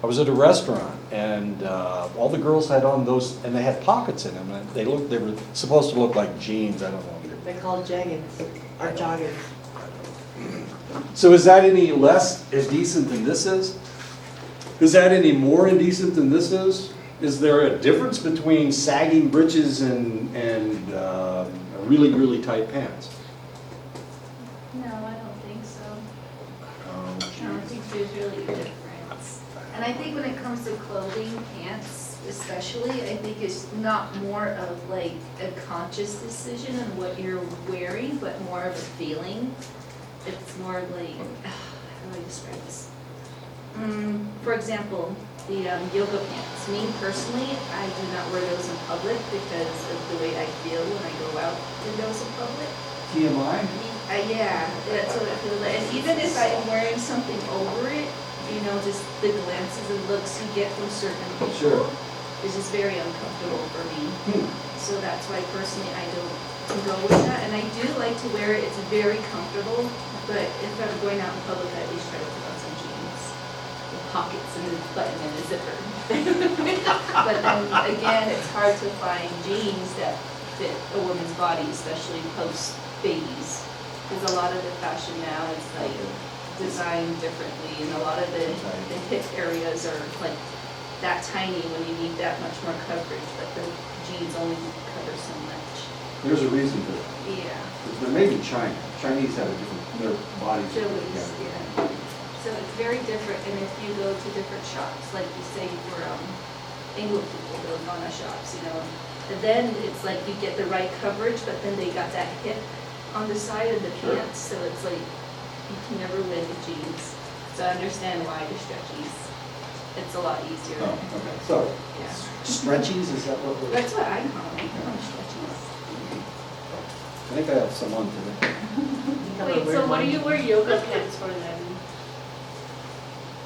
Speaker 7: I was at a restaurant, and all the girls had on those, and they had pockets in them, and they were supposed to look like jeans. I don't know.
Speaker 6: They're called jaggins, or joggers.
Speaker 1: So is that any less indecent than this is? Is that any more indecent than this is? Is there a difference between sagging breeches and really, really tight pants?
Speaker 9: No, I don't think so.
Speaker 1: Oh,
Speaker 9: I don't think there's really a difference. And I think when it comes to clothing, pants especially, I think it's not more of like a conscious decision on what you're wearing, but more of a feeling. It's more like, how do I describe this? For example, the yoga pants. Me personally, I do not wear those in public because of the way I feel when I go out in those in public.
Speaker 1: TMI?
Speaker 9: Yeah, that's what I feel like. And even if I am wearing something over it, you know, just the glances and looks you get from certain people
Speaker 1: Sure.
Speaker 9: is just very uncomfortable for me. So that's why personally I don't go with that. And I do like to wear it. It's very comfortable. But if I'm going out in public, I at least try to put on some jeans with pockets and a button and a zipper. But then again, it's hard to find jeans that fit a woman's body, especially post babies. Because a lot of the fashion now is like designed differently, and a lot of the hip areas are like that tiny when you need that much more coverage, but the jeans only cover so much.
Speaker 1: There's a reason for that.
Speaker 9: Yeah.
Speaker 1: They're made in China. Chinese have a different, their bodies. are
Speaker 9: Phillies,
Speaker 1: different.
Speaker 9: yeah. So it's very different, and if you go to different shops, like you say for England people, those Ghana shops, you know, and then it's like you get the right coverage, but then they got that hip on the side of the
Speaker 1: Sure.
Speaker 9: pants, so it's like you can never win with jeans. So I understand why the stretchies, it's a lot easier.
Speaker 1: Oh, okay. So,
Speaker 9: Yeah.
Speaker 1: stretchies, is that what we're?
Speaker 9: That's what I call them, stretchies.
Speaker 1: I think I have some on today.
Speaker 2: Wait, so what do you wear yoga pants for then?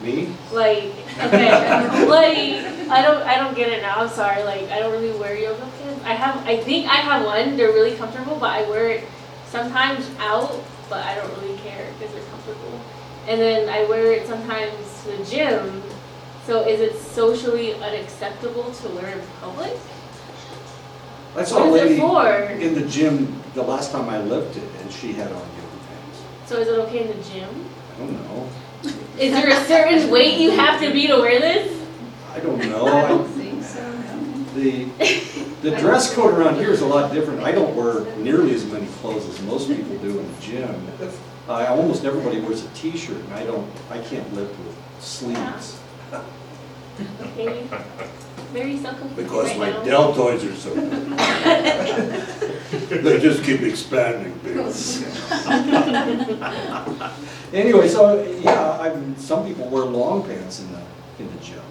Speaker 1: Me?
Speaker 2: Like, okay, like, I don't get it now, I'm sorry, like, I don't really wear yoga pants. I think I have one, they're really comfortable, but I wear it sometimes out, but I don't really care because they're comfortable. And then I wear it sometimes to the gym, so is it socially unacceptable to wear in public?
Speaker 1: I saw a
Speaker 2: What is it
Speaker 1: lady
Speaker 2: for?
Speaker 1: in the gym the last time I lifted, and she had on yoga pants.
Speaker 2: So is it okay in the gym?
Speaker 1: I don't know.
Speaker 2: Is there a certain weight you have to be to wear this?
Speaker 1: I don't
Speaker 9: I
Speaker 1: know.
Speaker 9: don't think so, no.
Speaker 1: The dress code around here is a lot different. I don't wear nearly as many clothes as most people do in the gym. Almost everybody wears a t-shirt, and I can't lift with sleeves.
Speaker 2: Okay. Very self-conscious
Speaker 10: Because
Speaker 2: right
Speaker 10: my
Speaker 2: now.
Speaker 10: deltoids are so they just keep expanding, baby.
Speaker 1: Anyway, so yeah, some people wear long pants in the gym.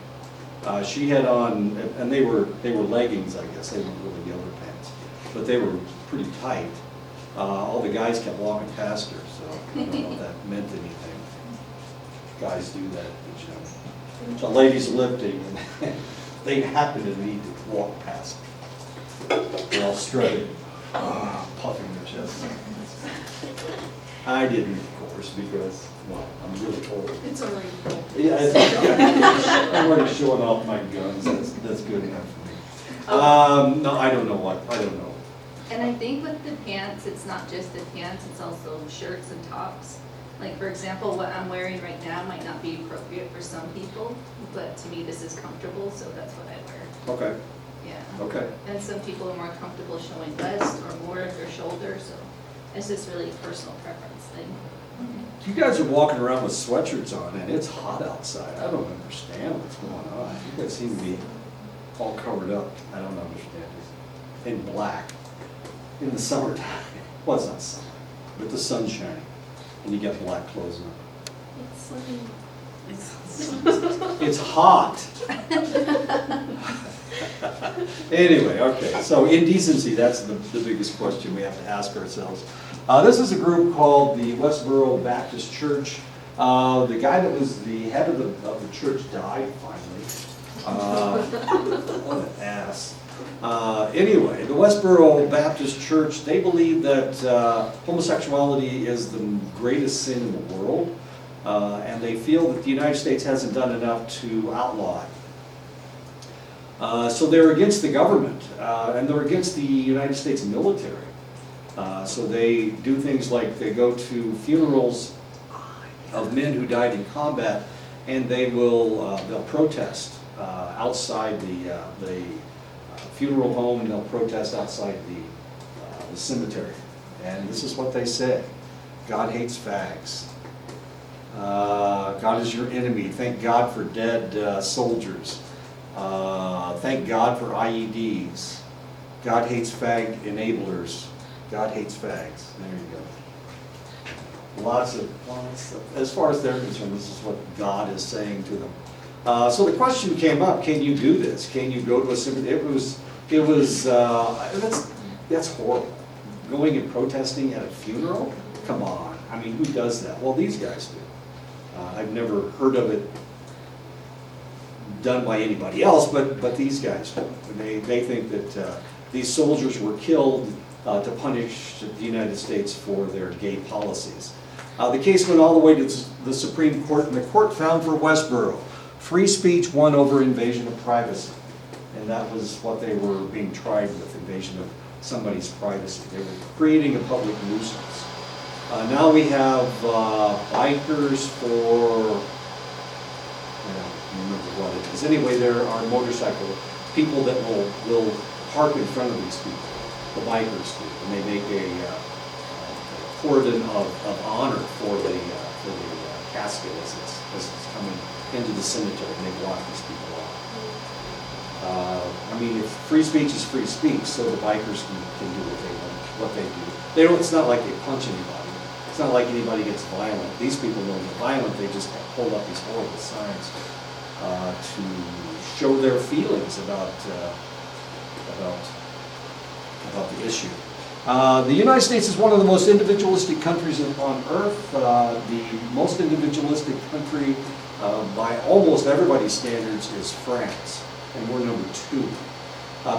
Speaker 1: She had on, and they were leggings, I guess. They weren't really yoga pants, but they were pretty tight. All the guys kept walking past her, so I don't know if that meant anything. Guys do that in the gym. The ladies lifting, and they happen to need to walk past me. They're all strutting, puffing their chests. I didn't, of course, because, well, I'm really old.
Speaker 9: It's already cool.
Speaker 1: Yeah, I'm already showing off my guns, that's good enough for me. No, I don't know what, I don't know.
Speaker 9: And I think with the pants, it's not just the pants, it's also shirts and tops. Like, for example, what I'm wearing right now might not be appropriate for some people, but to me, this is comfortable, so that's what I wear.
Speaker 1: Okay,
Speaker 9: Yeah.
Speaker 1: okay.
Speaker 9: And some people are more comfortable showing less or more of their shoulder, so it's just really a personal preference thing.
Speaker 1: You guys are walking around with sweatshirts on, and it's hot outside. I don't understand what's going on. You guys seem to be all covered up. I don't understand it. In black, in the summertime. Well, it's not summer, but the sun's shining, and you got black clothes on. It's hot. Anyway, okay, so indecency, that's the biggest question we have to ask ourselves. This is a group called the Westboro Baptist Church. The guy that was the head of the church died finally. What an ass. Anyway, the Westboro Baptist Church, they believe that homosexuality is the greatest sin in the world, and they feel that the United States hasn't done enough to outlaw it. So they're against the government, and they're against the United States military. So they do things like they go to funerals of men who died in combat, and they'll protest outside the funeral home, and they'll protest outside the cemetery. And this is what they say: God hates fags. God is your enemy. Thank God for dead soldiers. Thank God for IEDs. God hates fag enablers. God hates fags. There you go. Lots of, as far as they're concerned, this is what God is saying to them. So the question came up: can you do this? Can you go to a cemetery? That's horrible. Going and protesting at a funeral? Come on. I mean, who does that? Well, these guys do. I've never heard of it done by anybody else, but these guys do. They think that these soldiers were killed to punish the United States for their gay policies. The case went all the way to the Supreme Court, and the court found for Westboro, free speech won over invasion of privacy. And that was what they were being tried with, invasion of somebody's privacy. They were creating a public nuisance. Now we have bikers for, I don't remember what it is. Anyway, there are motorcycle people that will park in front of these people, the bikers do, and they make a cordon of honor for the casket as it's coming into the cemetery, and they block these people off. I mean, if free speech is free speech, so the bikers can do what they do. They don't. It's not like they punch anybody. It's not like anybody gets violent. These people don't get violent. They just hold up these horrible signs to show their feelings about the issue. The United States is one of the most individualistic countries on earth. The most individualistic country by almost everybody's standards is France, and we're number 2.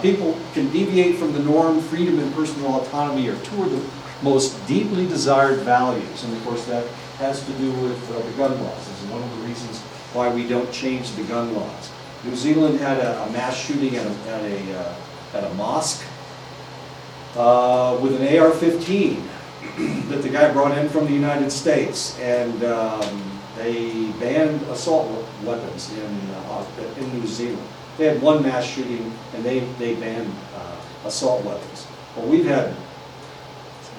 Speaker 1: People can deviate from the norm. Freedom and personal autonomy are two of the most deeply desired values, and of course that has to do with the gun laws. This is one of the reasons why we don't change the gun laws. New Zealand had a mass shooting at a mosque with an AR-15 that the guy brought in from the United States, and they banned assault weapons in New Zealand. They had one mass shooting, and they banned assault weapons. Well, we've had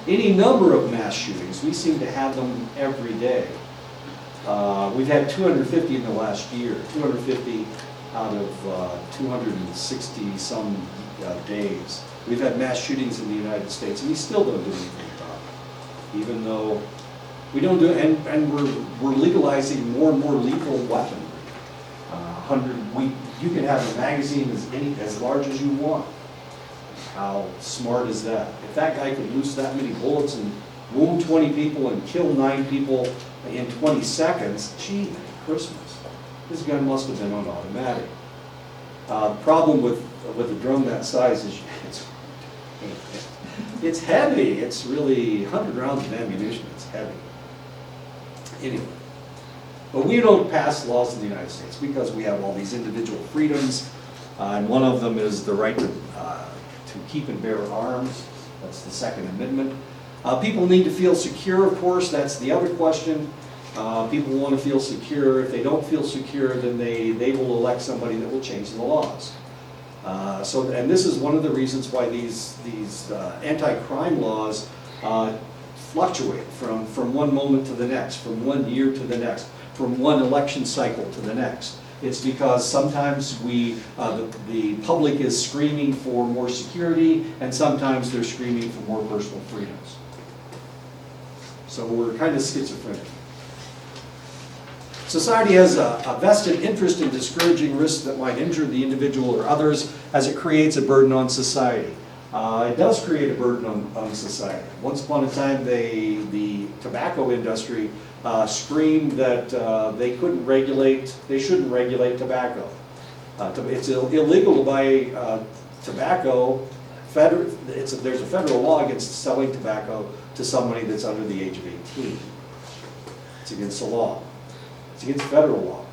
Speaker 1: any number of mass shootings. We seem to have them every day. We've had 250 in the last year, 250 out of 260 some days. We've had mass shootings in the United States, and we still don't do anything about it. Even though we don't do it, and we're legalizing more and more lethal weaponry. You can have a magazine as large as you want. How smart is that? If that guy could loose that many bullets and wound 20 people and kill 9 people in 20 seconds, gee, Merry Christmas. This gun must have been on automatic. The problem with a drum that size is it's heavy. It's really 100 rounds of ammunition. It's heavy. Anyway. But we don't pass laws in the United States because we have all these individual freedoms, and one of them is the right to keep and bear arms. That's the Second Amendment. People need to feel secure, of course. That's the other question. People want to feel secure. If they don't feel secure, then they will elect somebody that will change the laws. And this is one of the reasons why these anti-crime laws fluctuate from one moment to the next, from one year to the next, from one election cycle to the next. It's because sometimes the public is screaming for more security, and sometimes they're screaming for more personal freedoms. So we're kind of schizophrenic. Society has a vested interest in discouraging risks that might injure the individual or others as it creates a burden on society. It does create a burden on society. Once upon a time, the tobacco industry screamed that they shouldn't regulate tobacco. It's illegal to buy tobacco. There's a federal law against selling tobacco to somebody that's under the age of 18. It's against the law. It's against federal law.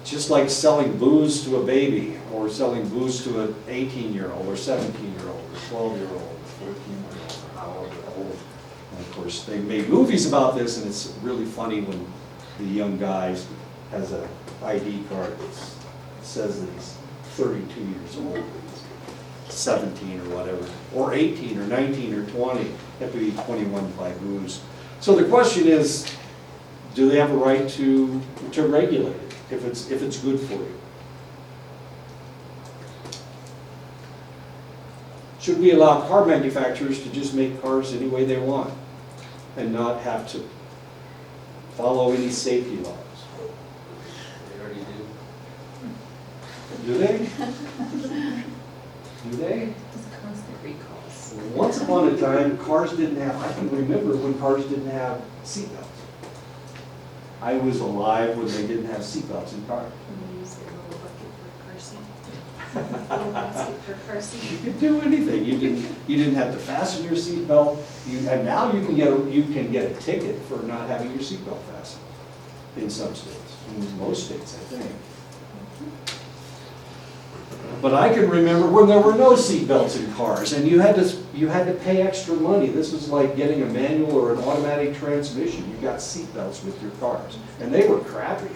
Speaker 1: It's just like selling booze to a baby, or selling booze to an 18-year-old, or 17-year-old, or 12-year-old, or 14-year-old, or however old. And of course, they made movies about this, and it's really funny when the young guy has an ID card that says that he's 32 years old, 17 or whatever, or 18 or 19 or 20, you have to be 21 to buy booze. So the question is, do they have a right to regulate it if it's good for you? Should we allow car manufacturers to just make cars any way they want and not have to follow any safety laws?
Speaker 5: They already do.
Speaker 1: Do they? Do they?
Speaker 9: Constant recalls.
Speaker 1: Once upon a time, cars didn't have, I can remember when cars didn't have seatbelts. I was alive when they didn't have seatbelts in cars.
Speaker 9: We use the little bucket for car seat. Little basket for car
Speaker 1: You
Speaker 9: seat.
Speaker 1: could do anything. You didn't have to fasten your seatbelt. And now you can get a ticket for not having your seatbelt fastened in some states, in most states, I think. But I can remember when there were no seatbelts in cars, and you had to pay extra money. This was like getting a manual or an automatic transmission. You got seatbelts with your cars, and they were crappy.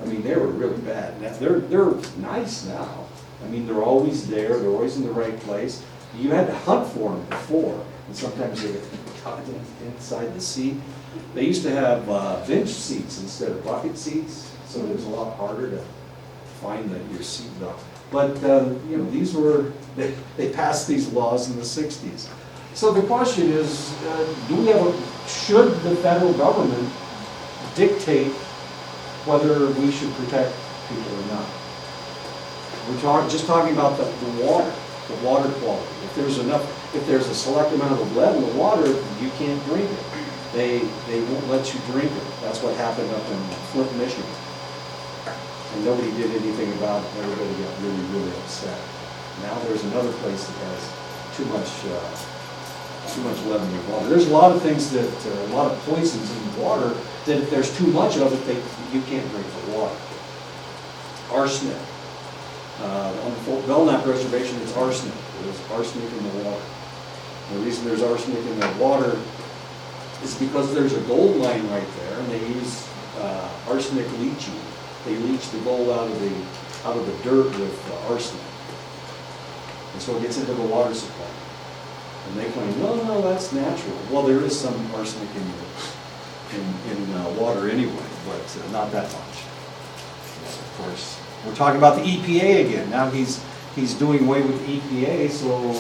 Speaker 1: I mean, they were really bad. Now, they're nice now. I mean, they're always there. They're always in the right place. You had to hunt for them before, and sometimes they get tucked inside the seat. They used to have bench seats instead of bucket seats, so it was a lot harder to find your seatbelt. But, these were, they passed these laws in the 60s. So the question is, should the federal government dictate whether we should protect people or not? We're just talking about the water quality. If there's a select amount of lead in the water, you can't drink it. They won't let you drink it. That's what happened up in Flint, Michigan. And nobody did anything about it. Everybody got really, really upset. Now there's another place that has too much lead in the water. There's a lot of things a lot of poisons in the water that if there's too much of it, you can't drink the water. Arsenic. On the Fort Belknap Reservation, it's arsenic. There's arsenic in the water. The reason there's arsenic in the water is because there's a gold mine right there, and they use arsenic leaching. They leach the gold out of the dirt with arsenic. And so it gets into the water supply. And they claim, no, that's natural. Well, there is some arsenic in water anyway, but not that much. Yes, of course. We're talking about the EPA again. Now he's doing away with the EPA, so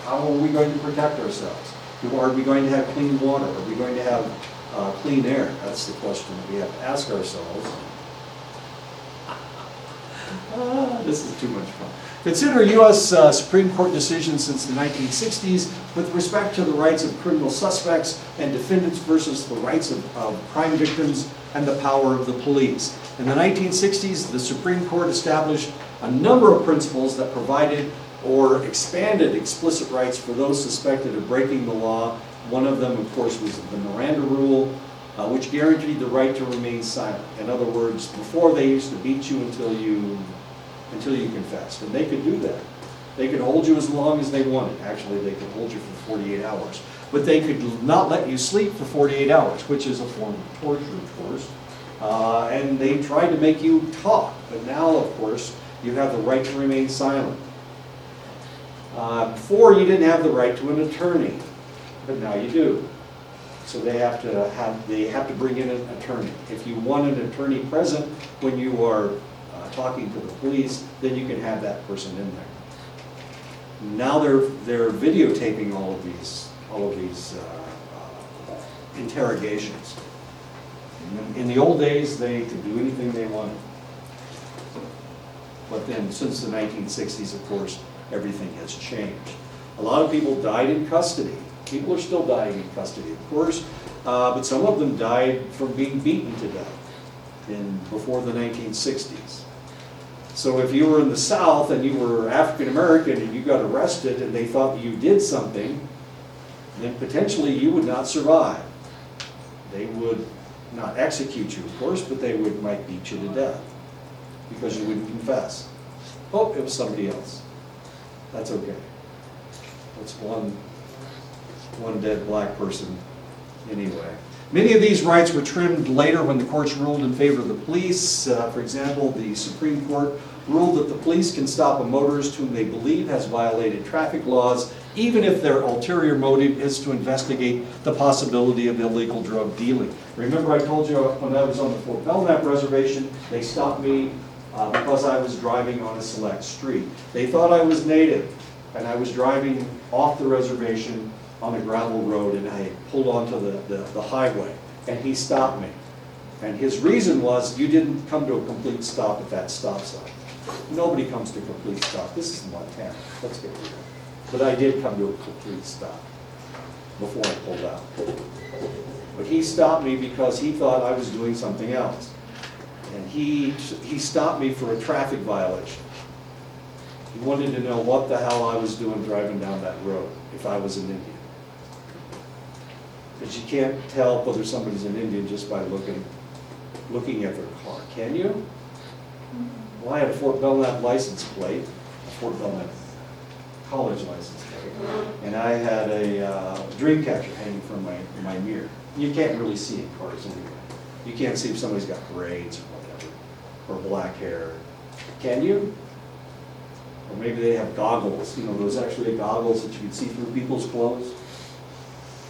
Speaker 1: how are we going to protect ourselves? Are we going to have clean water? Are we going to have clean air? That's the question that we have to ask ourselves. This is too much fun. Consider U.S. Supreme Court decisions since the 1960s with respect to the rights of criminal suspects and defendants versus the rights of crime victims and the power of the police. In the 1960s, the Supreme Court established a number of principles that provided or expanded explicit rights for those suspected of breaking the law. One of them, of course, was the Miranda Rule, which guaranteed the right to remain silent. In other words, before they used to beat you until you confessed, and they could do that. They could hold you as long as they wanted. Actually, they could hold you for 48 hours. But they could not let you sleep for 48 hours, which is a form of torture, of course. And they tried to make you talk. But now, of course, you have the right to remain silent. Before, you didn't have the right to an attorney, but now you do. So they have to bring in an attorney. If you want an attorney present when you are talking to the police, then you can have that person in there. Now they're videotaping all of these interrogations. In the old days, they could do anything they wanted. But then, since the 1960s, of course, everything has changed. A lot of people died in custody. People are still dying in custody, of course, but some of them died from being beaten to death before the 1960s. So if you were in the South and you were African American and you got arrested and they thought that you did something, then potentially you would not survive. They would not execute you, of course, but they might beat you to death because you wouldn't confess. Oh, it was somebody else. That's okay. That's one dead black person anyway. Many of these rights were trimmed later when the courts ruled in favor of the police. For example, the Supreme Court ruled that the police can stop a motorist whom they believe has violated traffic laws, even if their ulterior motive is to investigate the possibility of illegal drug dealing. Remember I told you when I was on the Fort Belknap Reservation, they stopped me because I was driving on a select street. They thought I was native, and I was driving off the reservation on a gravel road, and I pulled onto the highway, and he stopped me. And his reason was, you didn't come to a complete stop at that stop sign. Nobody comes to a complete stop. This is Montana. Let's get rid of it. But I did come to a complete stop before I pulled out. But he stopped me because he thought I was doing something else. And he stopped me for a traffic violation. He wanted to know what the hell I was doing driving down that road, if I was an Indian. Because you can't tell whether somebody's an Indian just by looking at their car, can you? Well, I had a Fort Belknap license plate, a Fort Belknap college license plate, and I had a dream catcher hanging from my mirror. You can't really see in cars anyway. You can't see if somebody's got braids or whatever, or black hair. Can you? Or maybe they have goggles, those actually goggles that you can see through people's clothes,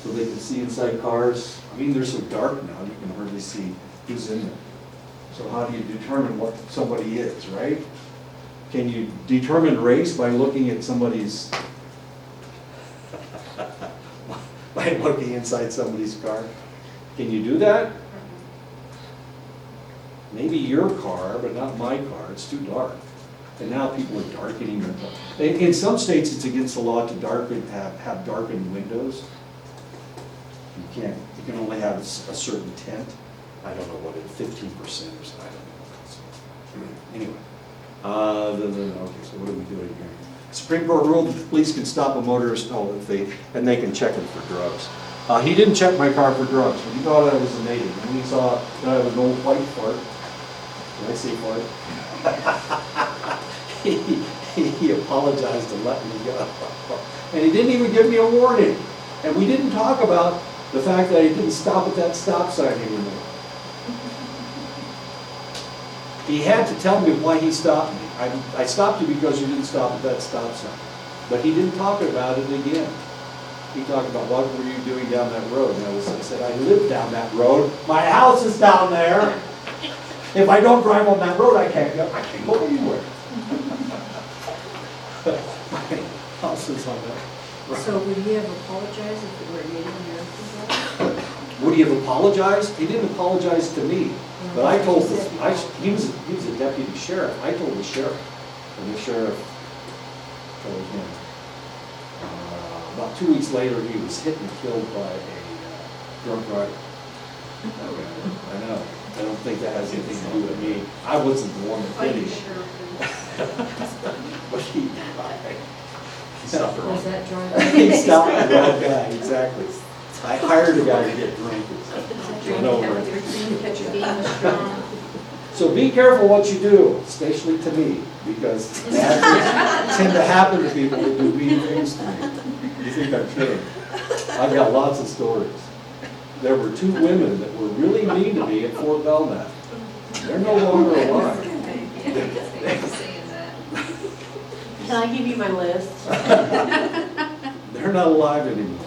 Speaker 1: so they can see inside cars. I mean, they're so dark now, you can hardly see who's in there. So how do you determine what somebody is, right? Can you determine race by looking at somebody's, by looking inside somebody's car? Can you do that? Maybe your car, but not my car, it's too dark. And now people are darkening their car. In some states, it's against the law to have darkened windows. You can only have a certain tint. I don't know what it is, 15% or something, I don't know. Anyway, okay, so what are we doing here? Supreme Court ruled that the police can stop a motorist, and they can check him for drugs. He didn't check my car for drugs. He thought I was a native, and he saw that I was an old white fart. Did I say fart? He apologized and let me go. And he didn't even give me a warning. And we didn't talk about the fact that he didn't stop at that stop sign anymore. He had to tell me why he stopped me. I stopped you because you didn't stop at that stop sign. But he didn't talk about it again. He talked about what were you doing down that road. And I said, I live down that road. My house is down there. If I don't drive on that road, I can't go anywhere. My house is on that road.
Speaker 4: So would he have apologized if it were a Native American?
Speaker 1: Would he have apologized? He didn't apologize to me. But I told he was a deputy sheriff. I told the sheriff, and the sheriff told him. About 2 weeks later, he was hit and killed by a drunk driver. I know. I don't think that has anything to do with me. I wasn't the one that did it. But he died.
Speaker 4: Was that driver?
Speaker 1: He stopped the wrong guy, exactly. I hired a guy to get drunk. So be careful what you do, especially to me, because bad things tend to happen to people that do mean things to me. You think I'm kidding? I've got lots of stories. There were 2 women that were really mean to me at Fort Belknap. They're no longer alive.
Speaker 6: Can I give you my list?
Speaker 1: They're not alive anymore.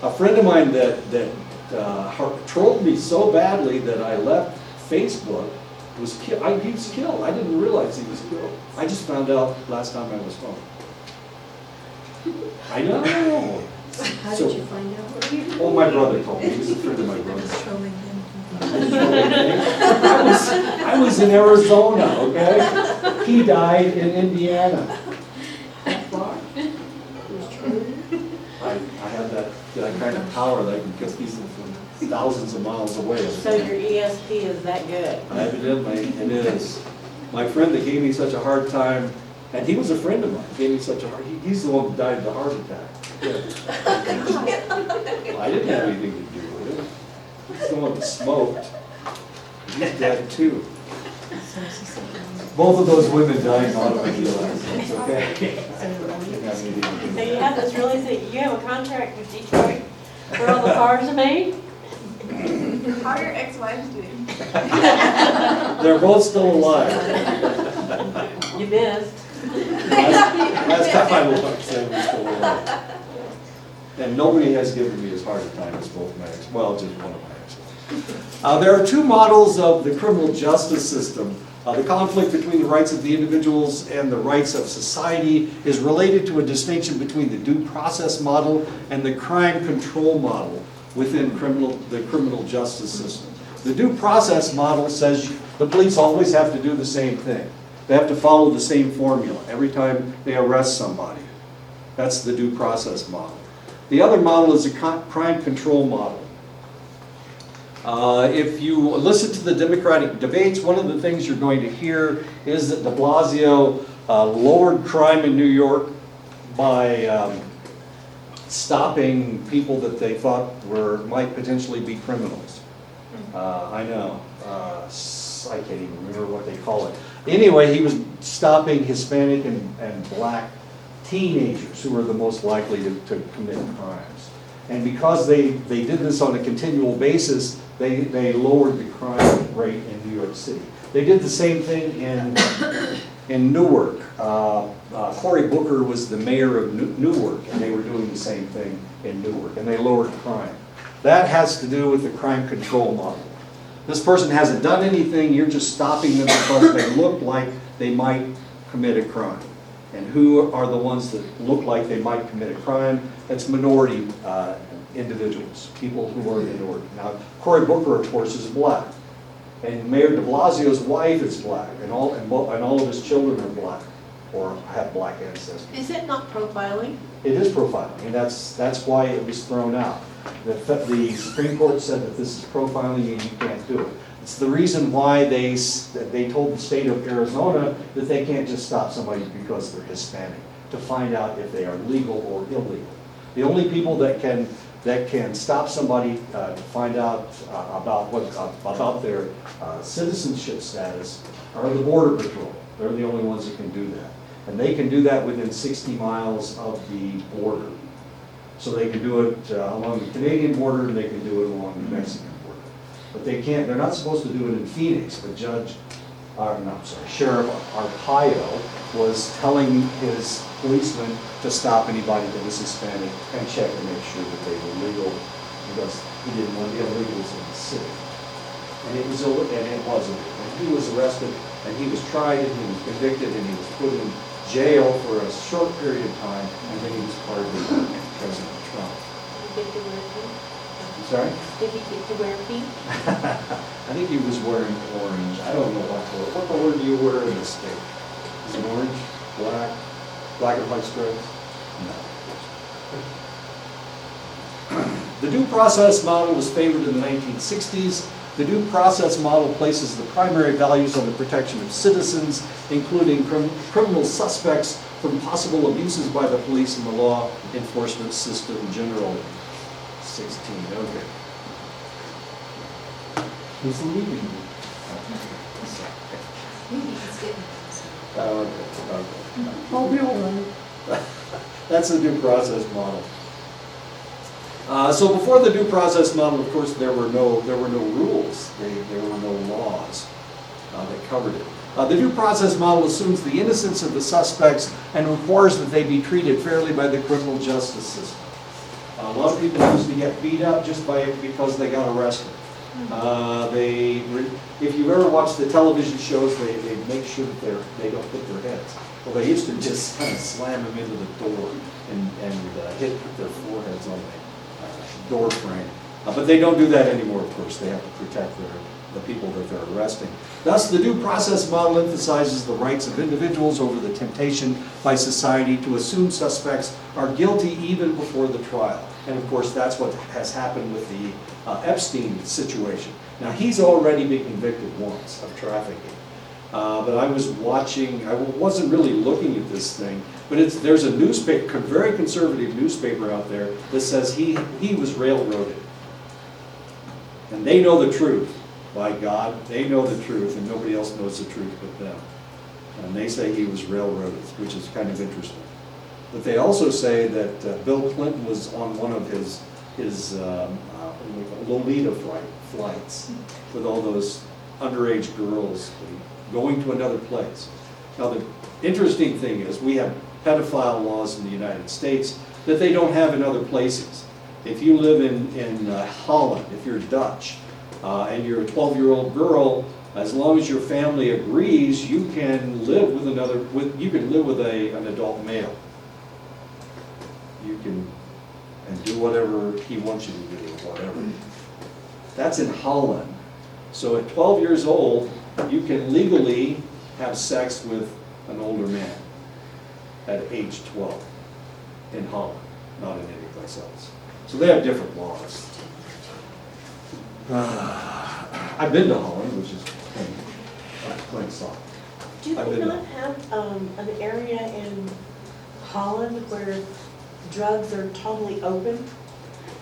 Speaker 1: A friend of mine that trolled me so badly that I left Facebook was killed. He was killed. I didn't realize he was killed. I just found out last time I was home. I know.
Speaker 9: How
Speaker 1: So-
Speaker 9: did you find out? What were you doing?
Speaker 1: Oh, my brother told me, he was a friend of my brother's. I was in Arizona, okay? He died in Indiana. I have that kind of power that I can get people from thousands of miles away.
Speaker 6: So your ESP is that good?
Speaker 1: Evidently, it is. My friend that gave me such a hard time, and he was a friend of mine, gave me such a hard, he's the one who died of the heart attack. I didn't have anything to do with it. He's the one that smoked. He's dead too. Both of those women died in automobile accidents, okay? Didn't have anything to do
Speaker 6: So
Speaker 1: with
Speaker 6: you
Speaker 1: it.
Speaker 6: have this really thing, you have a contract with Detroit where all the cars are made?
Speaker 9: How are your ex-wives doing?
Speaker 1: They're both still alive.
Speaker 6: You missed.
Speaker 1: Last time I looked, they were still alive. And nobody has given me as hard a time as both my ex, well, just one of my exes. There are two models of the criminal justice system. The conflict between the rights of the individuals and the rights of society is related to a distinction between the due process model and the crime control model within the criminal justice system. The due process model says the police always have to do the same thing. They have to follow the same formula every time they arrest somebody. That's the due process model. The other model is a crime control model. If you listen to the Democratic debates, one of the things you're going to hear is that de Blasio lowered crime in New York by stopping people that they thought might potentially be criminals. I know, I can't even remember what they call it. Anyway, he was stopping Hispanic and black teenagers who were the most likely to commit crimes. And because they did this on a continual basis, they lowered the crime rate in New York City. They did the same thing in Newark. Cory Booker was the mayor of Newark, and they were doing the same thing in Newark, and they lowered crime. That has to do with the crime control model. This person hasn't done anything, you're just stopping them because they look like they might commit a crime. And who are the ones that look like they might commit a crime? That's minority individuals, people who are minority. Now, Cory Booker, of course, is black. And Mayor de Blasio's wife is black, and all of his children are black, or have black ancestors.
Speaker 6: Is it not profiling?
Speaker 1: It is profiling, and that's why it was thrown out. The Supreme Court said that this is profiling and you can't do it. It's the reason why they told the state of Arizona that they can't just stop somebody because they're Hispanic, to find out if they are legal or illegal. The only people that can stop somebody to find out about their citizenship status are the Border Patrol. They're the only ones that can do that. And they can do that within 60 miles of the border. So they can do it along the Canadian border, and they can do it along the Mexican border. But they can't, they're not supposed to do it in Phoenix, but Sheriff Arpaio was telling his policemen to stop anybody that was Hispanic and check and make sure that they were legal, because he didn't want illegals in the city. And it was illegal. And he was arrested, and he was tried, and he was convicted, and he was put in jail for a short period of time, and then he was pardoned by President Trump.
Speaker 6: Did he get to wear pink?
Speaker 1: I'm sorry?
Speaker 6: Did he get to wear pink?
Speaker 1: I think he was wearing orange. I don't know what color do you wear in this state? Is it orange, black and white stripes? No. The due process model was favored in the 1960s. The due process model places the primary values on the protection of citizens, including criminal suspects from possible abuses by the police and the law enforcement system generally. 16, okay. Who's leaving? Okay.
Speaker 6: Oh, Bill.
Speaker 1: That's the due process model. So before the due process model, of course, there were no rules. There were no laws that covered it. The due process model assumes the innocence of the suspects and requires that they be treated fairly by the criminal justice system. A lot of people used to get beat up just because they got arrested. If you've ever watched the television shows, they make sure that they don't hit their heads. Well, they used to just kind of slam them into the door and hit their forehead that's on the door frame. But they don't do that anymore, of course. They have to protect the people that they're arresting. Thus, the due process model emphasizes the rights of individuals over the temptation by society to assume suspects are guilty even before the trial. And of course, that's what has happened with the Epstein situation. Now, he's already been convicted once of trafficking. But I was watching, I wasn't really looking at this thing, but there's a newspaper, very conservative newspaper out there that says he was railroaded. And they know the truth. By God, they know the truth, and nobody else knows the truth but them. And they say he was railroaded, which is kind of interesting. But they also say that Bill Clinton was on one of his Lolita flights with all those underage girls going to another place. Now, the interesting thing is we have pedophile laws in the United States that they don't have in other places. If you live in Holland, if you're Dutch, and you're a 12-year-old girl, as long as your family agrees, you can live with an adult male. You can and do whatever he wants you to do, or whatever. That's in Holland. So at 12 years old, you can legally have sex with an older man at age 12 in Holland, not in any place else. So they have different laws. I've been to Holland, which is plain soft.
Speaker 6: Do
Speaker 1: I've
Speaker 6: they
Speaker 1: been
Speaker 6: not have an area in Holland where drugs are totally open?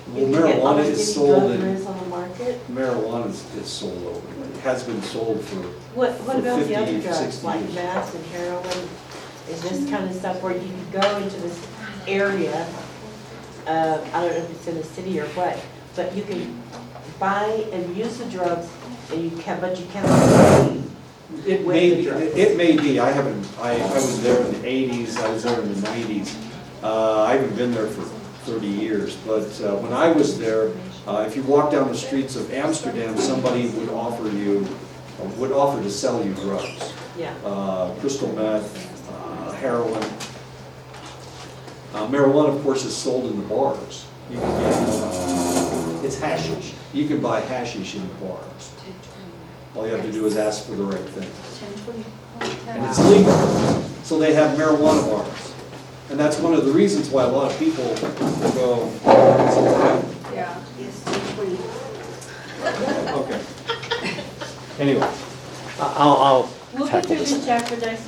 Speaker 1: Well,
Speaker 6: You can get
Speaker 1: marijuana
Speaker 6: almost
Speaker 1: is
Speaker 6: any
Speaker 1: sold
Speaker 6: drug there
Speaker 1: in,
Speaker 6: is on the market?
Speaker 1: marijuana is sold openly. It has been sold for,
Speaker 6: What
Speaker 1: for
Speaker 6: about the
Speaker 1: 50,
Speaker 6: other drugs,
Speaker 1: 60
Speaker 6: like
Speaker 1: years.
Speaker 6: meth and heroin? Is this kind of stuff where you can go into this area, I don't know if it's in the city or what, but you can buy and use the drugs, and but you cannot leave.
Speaker 1: It
Speaker 6: with
Speaker 1: may
Speaker 6: the
Speaker 1: be,
Speaker 6: drugs.
Speaker 1: it may be, I was there in the 80s, I was there in the 90s. I haven't been there for 30 years, but when I was there, if you walk down the streets of Amsterdam, somebody would offer to sell you drugs.
Speaker 6: Yeah.
Speaker 1: Crystal meth, heroin. Marijuana, of course, is sold in the bars. You can get, it's hashish. You can buy hashish in the bars. All you have to do is ask for the right thing. And it's legal. So they have marijuana bars. And that's one of the reasons why a lot of people will go,
Speaker 3: Yeah.
Speaker 1: okay. Anyway, I'll
Speaker 2: We'll get through this chapter next